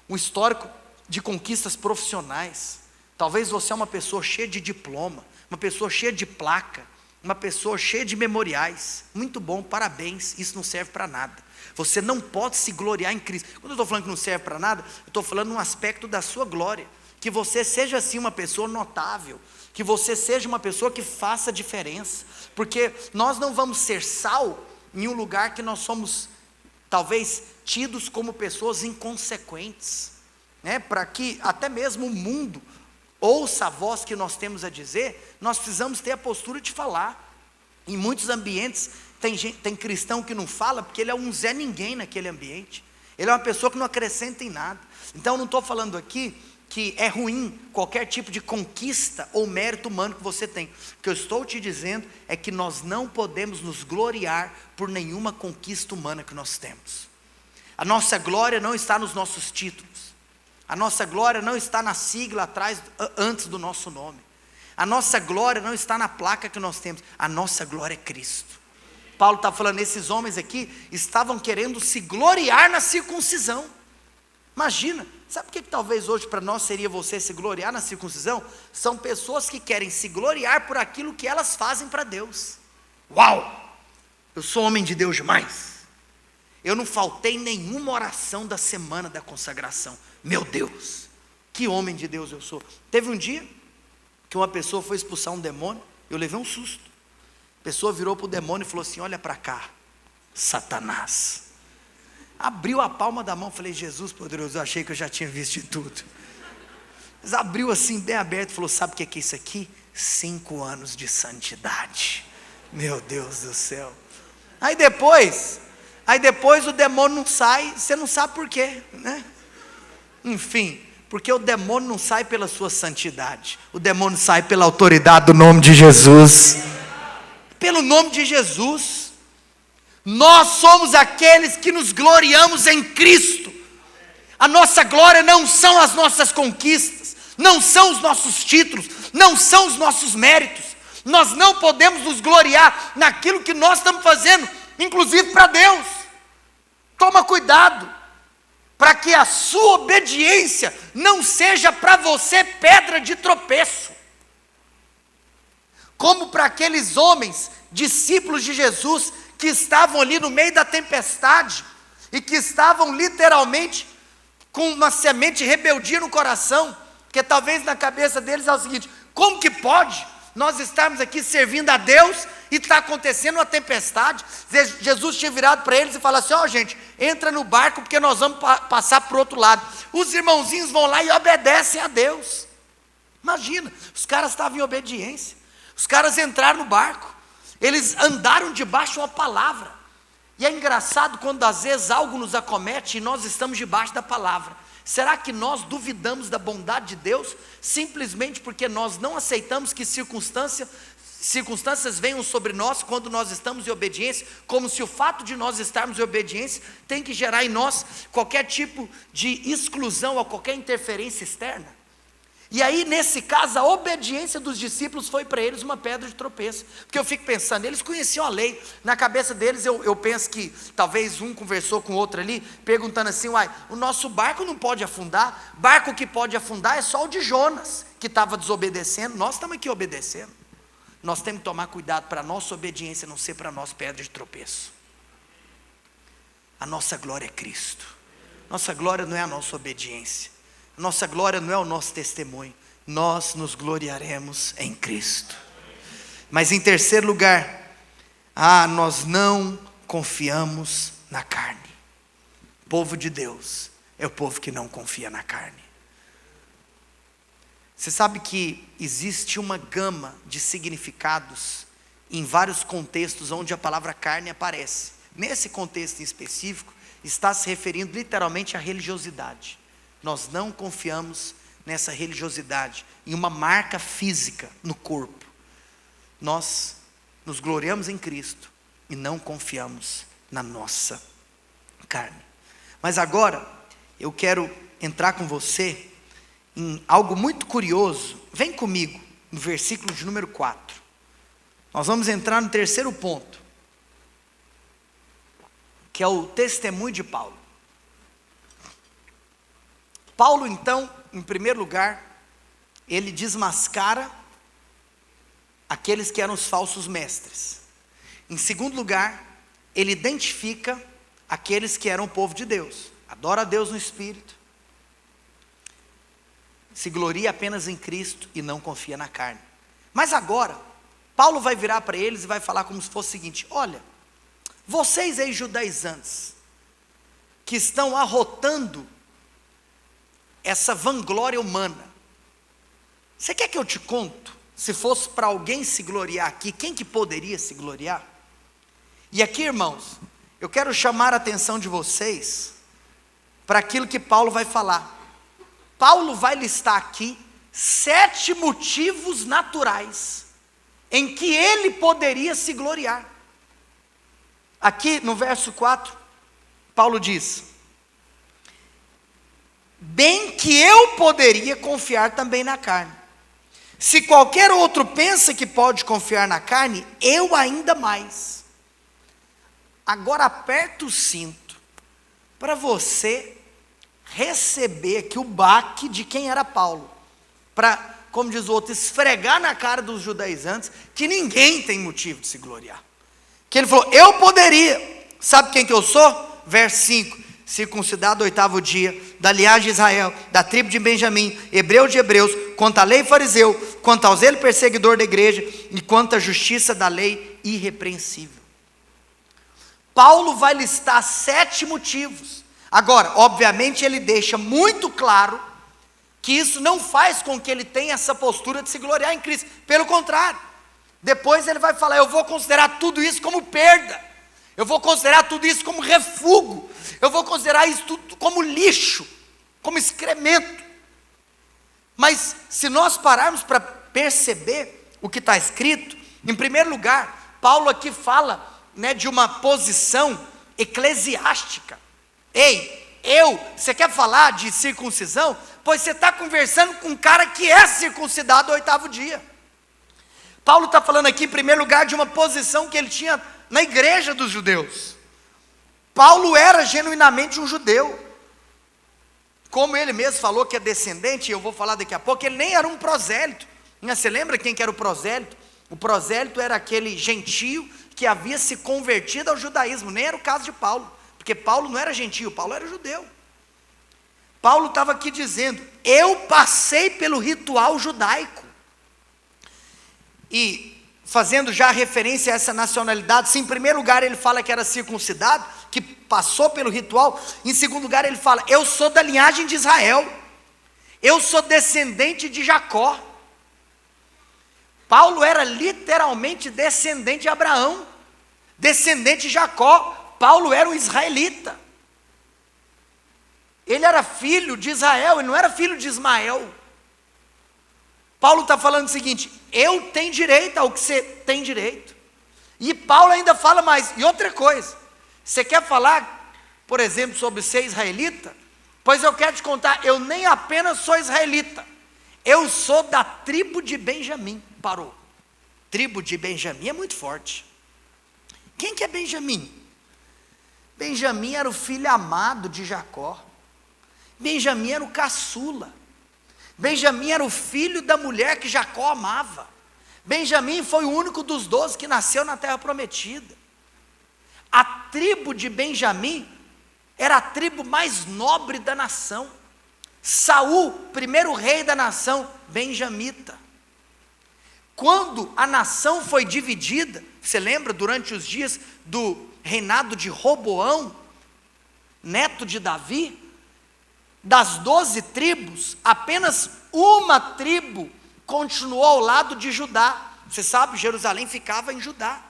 um histórico de conquistas profissionais. Talvez você é uma pessoa cheia de diploma, uma pessoa cheia de placa, uma pessoa cheia de memoriais. Muito bom, parabéns, isso não serve para nada. Você não pode se gloriar em Cristo. Quando eu estou falando que não serve para nada, eu estou falando num aspecto da sua glória. Que você seja assim uma pessoa notável, que você seja uma pessoa que faça diferença, porque nós não vamos ser sal em um lugar que nós somos talvez tidos como pessoas inconsequentes, né? Para que até mesmo o mundo ouça a voz que nós temos a dizer, nós precisamos ter a postura de falar. Em muitos ambientes tem cristão que não fala porque ele é um Zé Ninguém naquele ambiente, ele é uma pessoa que não acrescenta em nada. Então eu não estou falando aqui que é ruim qualquer tipo de conquista ou mérito humano que você tem. O que eu estou te dizendo é que nós não podemos nos gloriar por nenhuma conquista humana que nós temos. A nossa glória não está nos nossos títulos. A nossa glória não está na sigla atrás, antes do nosso nome. A nossa glória não está na placa que nós temos. A nossa glória é Cristo. Paulo está falando, esses homens aqui estavam querendo se gloriar na circuncisão. Imagina, sabe o que talvez hoje para nós seria você se gloriar na circuncisão? São pessoas que querem se gloriar por aquilo que elas fazem para Deus. Uau, eu sou homem de Deus demais. Eu não faltei nenhuma oração da semana da consagração. Meu Deus, que homem de Deus eu sou. Teve um dia que uma pessoa foi expulsar um demônio, eu levei um susto. A pessoa virou para o demônio e falou assim, olha para cá, Satanás. Abriu a palma da mão, falei, Jesus poderoso, eu achei que eu já tinha visto de tudo. Mas abriu assim, bem aberto, e falou, sabe o que é isso aqui? 5 anos de santidade. Meu Deus do céu. Aí depois o demônio não sai, você não sabe por quê, né? Enfim, porque o demônio não sai pela sua santidade, o demônio sai pela autoridade do nome de Jesus. Pelo nome de Jesus. Nós somos aqueles que nos gloriamos em Cristo. A nossa glória não são as nossas conquistas, não são os nossos títulos, não são os nossos méritos. Nós não podemos nos gloriar naquilo que nós estamos fazendo, inclusive para Deus. Toma cuidado, para que a sua obediência não seja para você pedra de tropeço. Como para aqueles homens, discípulos de Jesus, que estavam ali no meio da tempestade, e que estavam literalmente com uma semente de rebeldia no coração, porque talvez na cabeça deles é o seguinte, como que pode nós estarmos aqui servindo a Deus, e está acontecendo uma tempestade? Jesus tinha virado para eles e falado assim, ó gente, entra no barco, porque nós vamos passar para o outro lado. Os irmãozinhos vão lá e obedecem a Deus. Imagina, os caras estavam em obediência, os caras entraram no barco, eles andaram debaixo de uma palavra. E é engraçado quando às vezes algo nos acomete e nós estamos debaixo da palavra. Será que nós duvidamos da bondade de Deus simplesmente porque nós não aceitamos que circunstâncias venham sobre nós quando nós estamos em obediência, como se o fato de nós estarmos em obediência tem que gerar em nós qualquer tipo de exclusão ou qualquer interferência externa? E aí, nesse caso, a obediência dos discípulos foi para eles uma pedra de tropeço. Porque eu fico pensando, eles conheciam a lei. Na cabeça deles, eu penso que talvez um conversou com o outro ali, perguntando assim, uai, o nosso barco não pode afundar. Barco que pode afundar é só o de Jonas, que estava desobedecendo. Nós estamos aqui obedecendo. Nós temos que tomar cuidado para a nossa obediência não ser para nós pedra de tropeço. A nossa glória é Cristo. Nossa glória não é a nossa obediência. Nossa glória não é o nosso testemunho. Nós nos gloriaremos em Cristo. Mas em terceiro lugar, nós não confiamos na carne. O povo de Deus é o povo que não confia na carne. Você sabe que existe uma gama de significados em vários contextos onde a palavra carne aparece. Nesse contexto em específico, está se referindo literalmente à religiosidade. Nós não confiamos nessa religiosidade, em uma marca física no corpo. Nós nos gloriamos em Cristo e não confiamos na nossa carne. Mas agora, eu quero entrar com você em algo muito curioso. Vem comigo no versículo de número 4. Nós vamos entrar no terceiro ponto, que é o testemunho de Paulo. Paulo, então, em primeiro lugar, ele desmascara aqueles que eram os falsos mestres. Em segundo lugar, ele identifica aqueles que eram o povo de Deus. Adora a Deus no Espírito, se gloria apenas em Cristo e não confia na carne. Mas agora, Paulo vai virar para eles e vai falar como se fosse o seguinte: olha, vocês aí judaizantes, que estão arrotando essa vanglória humana, você quer que eu te conto, se fosse para alguém se gloriar aqui, quem que poderia se gloriar? E aqui, irmãos, eu quero chamar a atenção de vocês para aquilo que Paulo vai falar. Paulo vai listar aqui 7 motivos naturais em que ele poderia se gloriar. Aqui no verso 4, Paulo diz: bem que eu poderia confiar também na carne. Se qualquer outro pensa que pode confiar na carne, eu ainda mais. Agora aperta o cinto para você receber aqui o baque de quem era Paulo, para, como diz o outro, esfregar na cara dos judaizantes que ninguém tem motivo de se gloriar. Que ele falou: eu poderia, sabe quem que eu sou? Verso 5, circuncidado 8º dia, da linhagem de Israel, da tribo de Benjamim, hebreu de hebreus, quanto à lei fariseu, quanto ao zelo perseguidor da igreja, e quanto à justiça da lei irrepreensível. Paulo vai listar 7 motivos. Agora, obviamente, ele deixa muito claro que isso não faz com que ele tenha essa postura de se gloriar em Cristo. Pelo contrário, depois ele vai falar: eu vou considerar tudo isso como perda, eu vou considerar tudo isso como refúgio, eu vou considerar isso tudo como lixo, como excremento. Mas se nós pararmos para perceber o que está escrito, em primeiro lugar, Paulo aqui fala, de uma posição eclesiástica. Ei, você quer falar de circuncisão? Pois você está conversando com um cara que é circuncidado ao 8º dia. Paulo está falando aqui, em primeiro lugar, de uma posição que ele tinha na igreja dos judeus. Paulo era genuinamente um judeu. Como ele mesmo falou que é descendente, e eu vou falar daqui a pouco, ele nem era um prosélito. Você lembra quem que era o prosélito? O prosélito era aquele gentio que havia se convertido ao judaísmo. Nem era o caso de Paulo, porque Paulo não era gentio, Paulo era judeu. Paulo estava aqui dizendo: eu passei pelo ritual judaico. E fazendo já referência a essa nacionalidade, se em primeiro lugar ele fala que era circuncidado, que passou pelo ritual, em segundo lugar ele fala: eu sou da linhagem de Israel, eu sou descendente de Jacó. Paulo era literalmente descendente de Abraão, descendente de Jacó. Paulo era um israelita, ele era filho de Israel, ele não era filho de Ismael. Paulo está falando o seguinte: eu tenho direito ao que você tem direito. E Paulo ainda fala mais, e outra coisa, você quer falar, por exemplo, sobre ser israelita? Pois eu quero te contar, eu nem apenas sou israelita, eu sou da tribo de Benjamim. Parou. Tribo de Benjamim é muito forte. Quem que é Benjamim? Benjamim era o filho amado de Jacó. Benjamim era o caçula. Benjamim era o filho da mulher que Jacó amava. Benjamim foi o único dos 12 que nasceu na terra prometida. A tribo de Benjamim era a tribo mais nobre da nação. Saul, primeiro rei da nação, benjamita. Quando a nação foi dividida, você lembra, durante os dias do reinado de Roboão, neto de Davi, das 12 tribos, apenas uma tribo continuou ao lado de Judá, Você sabe, Jerusalém ficava em Judá.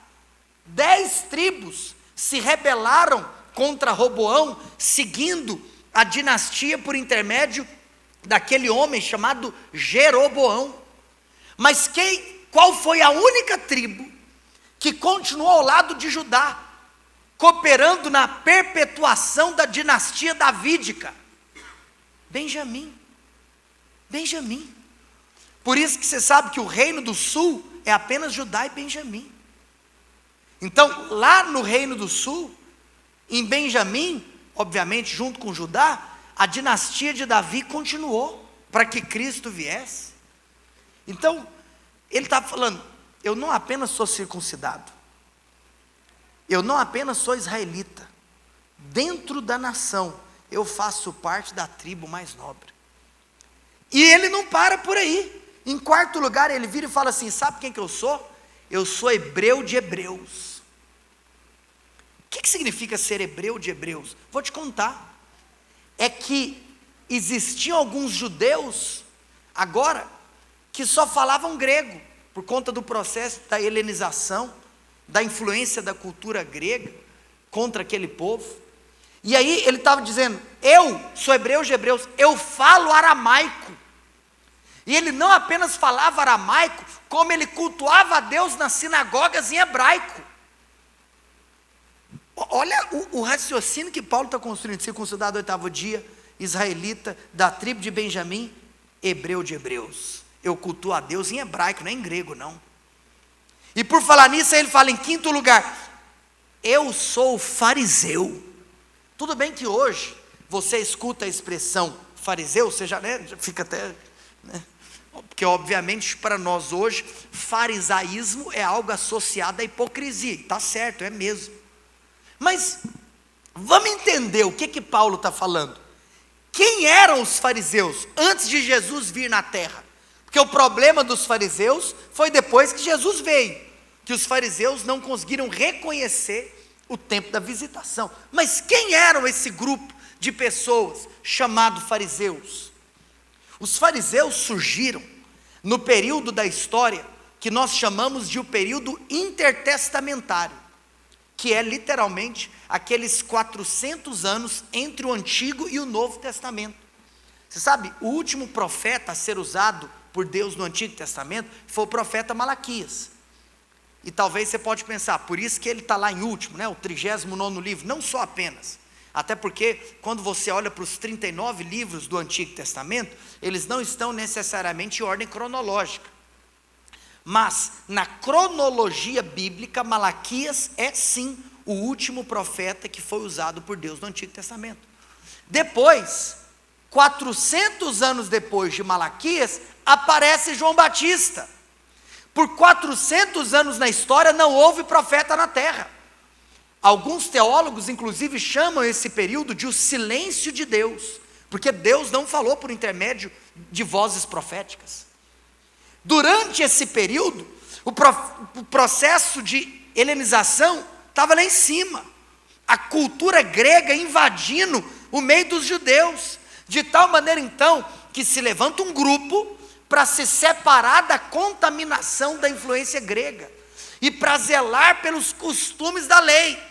10 tribos se rebelaram contra Roboão, seguindo a dinastia por intermédio daquele homem chamado Jeroboão. Mas qual foi a única tribo que continuou ao lado de Judá, cooperando na perpetuação da dinastia davídica? Benjamim. Benjamim. Por isso que você sabe que o reino do sul é apenas Judá e Benjamim. Então, lá no reino do sul, em Benjamim, obviamente junto com Judá, a dinastia de Davi continuou para que Cristo viesse. Então, ele está falando, eu não apenas sou circuncidado, eu não apenas sou israelita, dentro da nação, eu faço parte da tribo mais nobre. E ele não para por aí. Em quarto lugar, ele vira e fala assim, sabe quem que eu sou? Eu sou hebreu de hebreus. O que significa ser hebreu de hebreus? Vou te contar. É que existiam alguns judeus, agora, que só falavam grego, por conta do processo da helenização, da influência da cultura grega, contra aquele povo. E aí ele estava dizendo, eu sou hebreu de hebreus, eu falo aramaico. E ele não apenas falava aramaico, como ele cultuava a Deus nas sinagogas em hebraico. Olha o raciocínio que Paulo está construindo. Circuncidado ao 8º dia, israelita, da tribo de Benjamim, hebreu de hebreus. Eu cultuo a Deus em hebraico, não é em grego não. E por falar nisso, ele fala em quinto lugar, eu sou fariseu. Tudo bem que hoje, você escuta a expressão fariseu, você já fica até... Porque obviamente para nós hoje, farisaísmo é algo associado à hipocrisia. Está certo, é mesmo. Mas vamos entender o que Paulo está falando. Quem eram os fariseus antes de Jesus vir na terra? Porque o problema dos fariseus foi depois que Jesus veio, que os fariseus não conseguiram reconhecer o tempo da visitação. Mas quem eram esse grupo de pessoas chamado fariseus? Os fariseus surgiram no período da história que nós chamamos de o período intertestamentário, que é literalmente aqueles 400 anos entre o Antigo e o Novo Testamento. Você sabe, o último profeta a ser usado por Deus no Antigo Testamento foi o profeta Malaquias. E talvez você pode pensar, por isso que ele está lá em último, o 39º livro, não só apenas. Até porque, quando você olha para os 39 livros do Antigo Testamento, eles não estão necessariamente em ordem cronológica. Mas, na cronologia bíblica, Malaquias é sim o último profeta que foi usado por Deus no Antigo Testamento. Depois, 400 anos depois de Malaquias, aparece João Batista. Por 400 anos na história não houve profeta na terra. Alguns teólogos inclusive chamam esse período de o silêncio de Deus, porque Deus não falou por intermédio de vozes proféticas. Durante esse período, o processo de helenização estava lá em cima, a cultura grega invadindo o meio dos judeus, de tal maneira então, que se levanta um grupo para se separar da contaminação da influência grega, e para zelar pelos costumes da lei.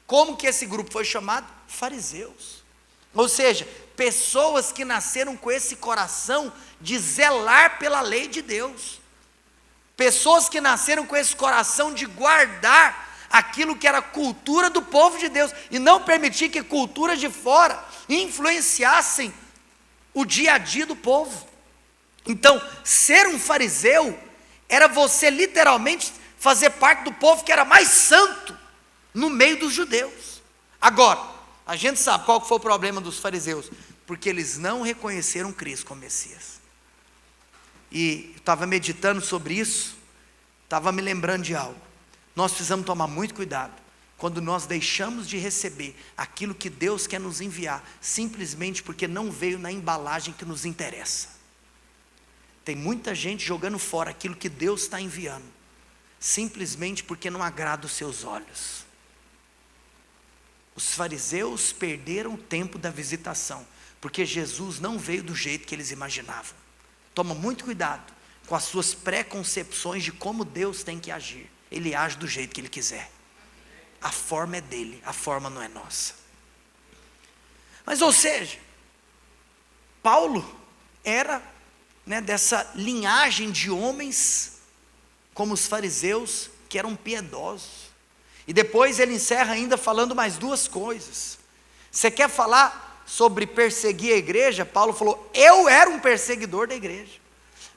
Como que esse grupo foi chamado? Fariseus. Ou seja, pessoas que nasceram com esse coração de zelar pela lei de Deus. Pessoas que nasceram com esse coração de guardar aquilo que era a cultura do povo de Deus, e não permitir que culturas de fora influenciassem o dia a dia do povo. Então, ser um fariseu era você literalmente fazer parte do povo que era mais santo no meio dos judeus. Agora, a gente sabe qual foi o problema dos fariseus, porque eles não reconheceram Cristo como Messias. E eu estava meditando sobre isso, estava me lembrando de algo. Nós precisamos tomar muito cuidado quando nós deixamos de receber aquilo que Deus quer nos enviar, simplesmente porque não veio na embalagem que nos interessa. Tem muita gente jogando fora aquilo que Deus está enviando, simplesmente porque não agrada os seus olhos. Os fariseus perderam o tempo da visitação, porque Jesus não veio do jeito que eles imaginavam. Toma muito cuidado com as suas preconcepções de como Deus tem que agir. Ele age do jeito que Ele quiser. A forma é dele, a forma não é nossa. Mas, ou seja, Paulo era, dessa linhagem de homens, como os fariseus, que eram piedosos. E depois ele encerra ainda falando mais duas coisas. Você quer falar sobre perseguir a igreja? Paulo falou, eu era um perseguidor da igreja.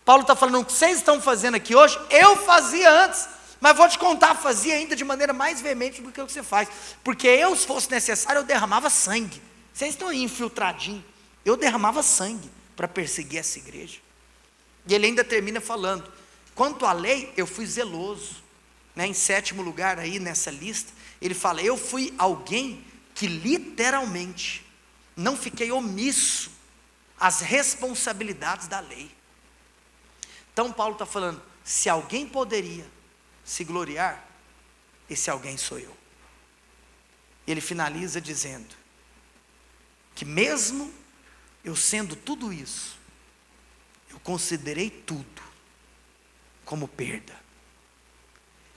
Paulo está falando, o que vocês estão fazendo aqui hoje, eu fazia antes. Mas vou te contar, fazia ainda de maneira mais veemente do que o que você faz. Porque eu, se fosse necessário, eu derramava sangue. Vocês estão aí infiltradinhos. Eu derramava sangue para perseguir essa igreja. E ele ainda termina falando, quanto à lei, eu fui zeloso. Em 7º lugar aí nessa lista, ele fala, eu fui alguém que literalmente não fiquei omisso às responsabilidades da lei. Então Paulo está falando, se alguém poderia se gloriar, esse alguém sou eu. Ele finaliza dizendo, que mesmo eu sendo tudo isso, eu considerei tudo como perda.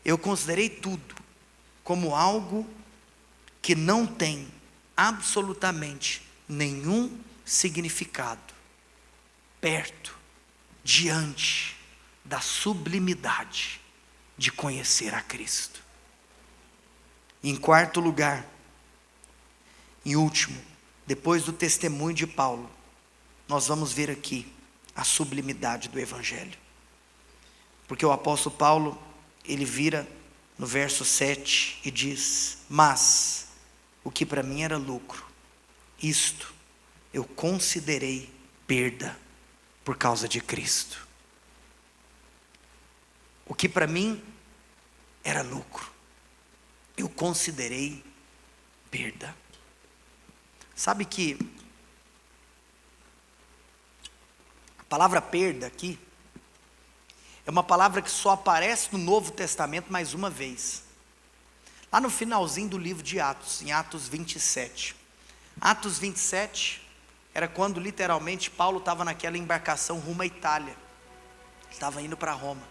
Eu considerei tudo como algo que não tem absolutamente nenhum significado perto, diante da sublimidade de conhecer a Cristo. Em 4º lugar, em último, depois do testemunho de Paulo, nós vamos ver aqui a sublimidade do Evangelho. Porque o apóstolo Paulo, ele vira no verso 7 e diz, mas o que para mim era lucro, isto eu considerei perda por causa de Cristo. O que para mim era lucro, eu considerei perda. Sabe que a palavra perda aqui é uma palavra que só aparece no Novo Testamento mais uma vez. Lá no finalzinho do livro de Atos, em Atos 27. Atos 27 era quando literalmente Paulo estava naquela embarcação rumo à Itália. Ele estava indo para Roma.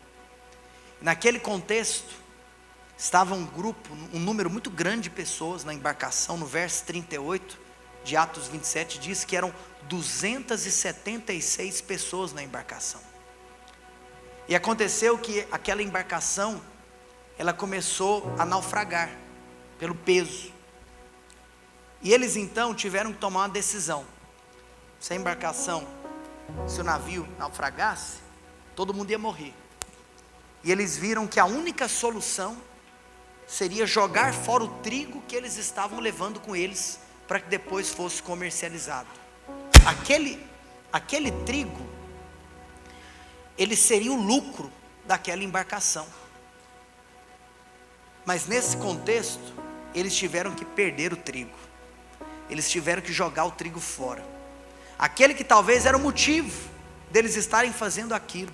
Naquele contexto, estava um número muito grande de pessoas na embarcação. No verso 38 de Atos 27 diz que eram 276 pessoas na embarcação. E aconteceu que aquela embarcação, ela começou a naufragar, pelo peso. E eles então tiveram que tomar uma decisão. Se a embarcação, se o navio naufragasse, todo mundo ia morrer. E eles viram que a única solução seria jogar fora o trigo que eles estavam levando com eles, para que depois fosse comercializado. Aquele trigo, ele seria o lucro daquela embarcação. Mas nesse contexto, eles tiveram que perder o trigo. Eles tiveram que jogar o trigo fora. Aquele que talvez era o motivo deles estarem fazendo aquilo,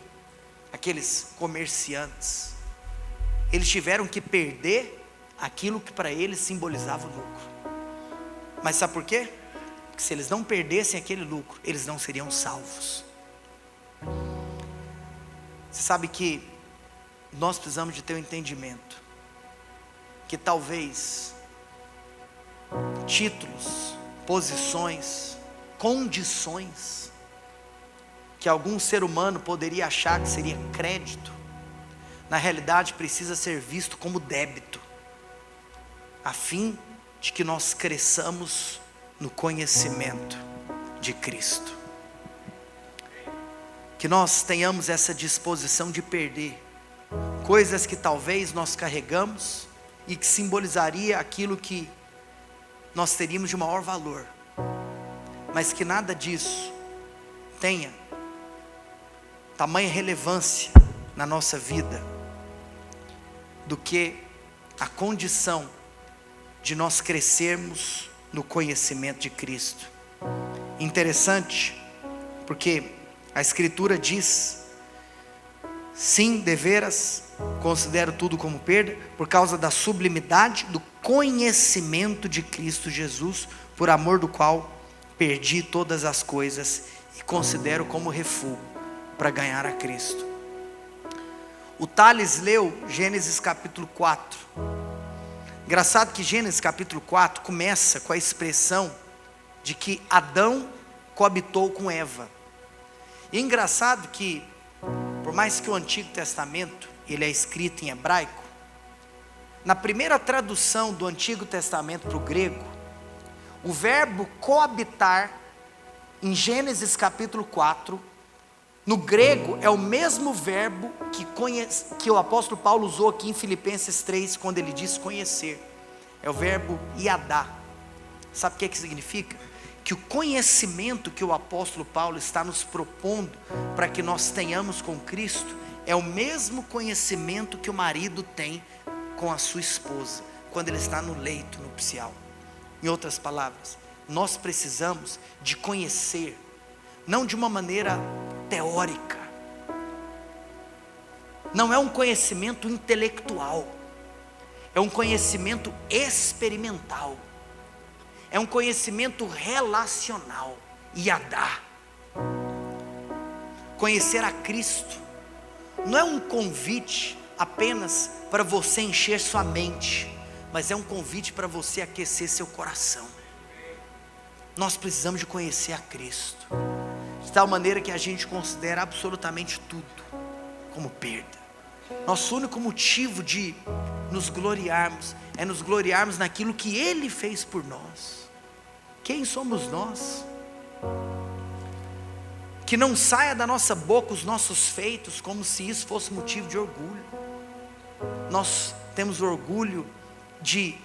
aqueles comerciantes, eles tiveram que perder aquilo que para eles simbolizava o lucro. Mas sabe por quê? Porque se eles não perdessem aquele lucro, eles não seriam salvos. Você sabe que nós precisamos de ter um entendimento que talvez títulos, posições, condições que algum ser humano poderia achar que seria crédito, na realidade precisa ser visto como débito, a fim de que nós cresçamos no conhecimento de Cristo. Que nós tenhamos essa disposição de perder coisas que talvez nós carregamos e que simbolizaria aquilo que nós teríamos de maior valor, mas que nada disso tenha tamanha relevância na nossa vida do que a condição de nós crescermos no conhecimento de Cristo. Interessante, porque a Escritura diz, sim, deveras, considero tudo como perda, por causa da sublimidade do conhecimento de Cristo Jesus, por amor do qual perdi todas as coisas e considero como refúgio para ganhar a Cristo. O Thales leu Gênesis capítulo 4. Engraçado que Gênesis capítulo 4 começa com a expressão de que Adão coabitou com Eva. E é engraçado que, por mais que o Antigo Testamento ele é escrito em hebraico, na primeira tradução do Antigo Testamento para o grego, o verbo coabitar, em Gênesis capítulo 4, no grego é o mesmo verbo que o apóstolo Paulo usou aqui em Filipenses 3, quando ele diz conhecer. É o verbo iadá. Sabe o que significa? Que o conhecimento que o apóstolo Paulo está nos propondo para que nós tenhamos com Cristo é o mesmo conhecimento que o marido tem com a sua esposa quando ele está no leito nupcial. Em outras palavras, nós precisamos de conhecer, não de uma maneira teórica, não é um conhecimento intelectual, é um conhecimento experimental, é um conhecimento relacional. Iadá. Conhecer a Cristo não é um convite apenas para você encher sua mente, mas é um convite para você aquecer seu coração. Nós precisamos de conhecer a Cristo, de tal maneira que a gente considera absolutamente tudo como perda. Nosso único motivo de nos gloriarmos é nos gloriarmos naquilo que Ele fez por nós. Quem somos nós? Que não saia da nossa boca os nossos feitos como se isso fosse motivo de orgulho. Nós temos orgulho de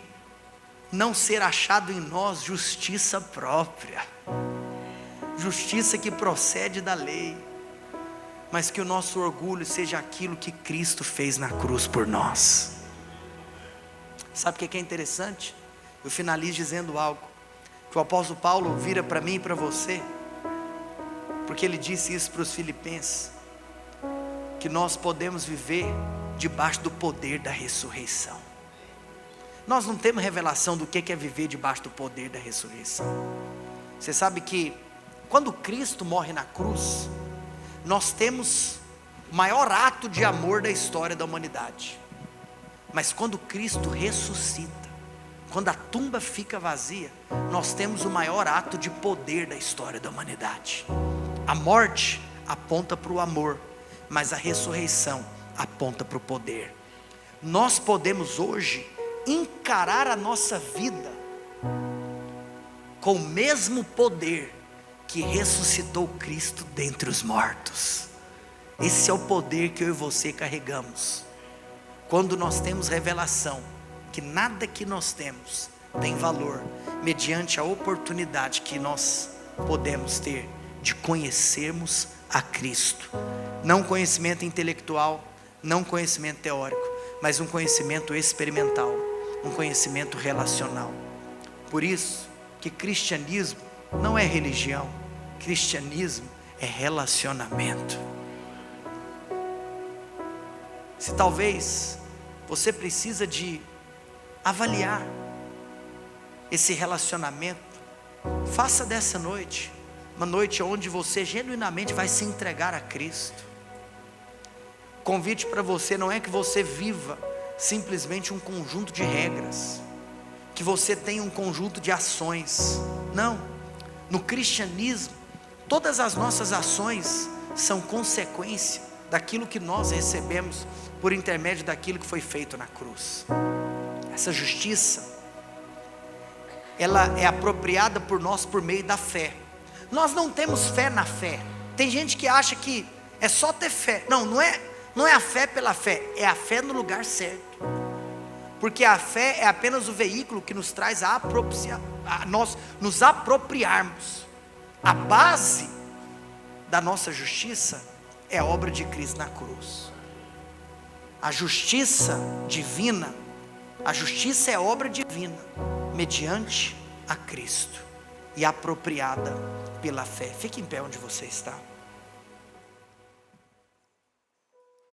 não ser achado em nós justiça própria, justiça que procede da lei, mas que o nosso orgulho seja aquilo que Cristo fez na cruz por nós. Sabe o que é interessante? Eu finalizo dizendo algo, que o apóstolo Paulo vira para mim e para você, porque ele disse isso para os filipenses, que nós podemos viver debaixo do poder da ressurreição. Nós não temos revelação do que é viver debaixo do poder da ressurreição. Você sabe que quando Cristo morre na cruz, nós temos o maior ato de amor da história da humanidade. Mas quando Cristo ressuscita, quando a tumba fica vazia, nós temos o maior ato de poder da história da humanidade. A morte aponta para o amor, mas a ressurreição aponta para o poder. Nós podemos hoje encarar a nossa vida com o mesmo poder que ressuscitou Cristo dentre os mortos. Esse é o poder que eu e você carregamos, quando nós temos revelação que nada que nós temos tem valor, mediante a oportunidade que nós podemos ter de conhecermos a Cristo. Não conhecimento intelectual, não conhecimento teórico, mas um conhecimento experimental, um conhecimento relacional. Por isso que cristianismo não é religião, cristianismo é relacionamento. Se talvez você precisa de avaliar esse relacionamento, faça dessa noite uma noite onde você genuinamente vai se entregar a Cristo. Convite para você não é que você viva simplesmente um conjunto de regras, que você tenha um conjunto de ações. Não, no cristianismo todas as nossas ações são consequência daquilo que nós recebemos por intermédio daquilo que foi feito na cruz. Essa justiça, ela é apropriada por nós por meio da fé. Nós não temos fé na fé. Tem gente que acha que é só ter fé. Não é a fé pela fé, é a fé no lugar certo. Porque a fé é apenas o veículo que nos traz a nós nos apropriarmos. A base da nossa justiça é a obra de Cristo na cruz. A justiça divina, a justiça é obra divina, mediante a Cristo, e apropriada pela fé. Fique em pé onde você está.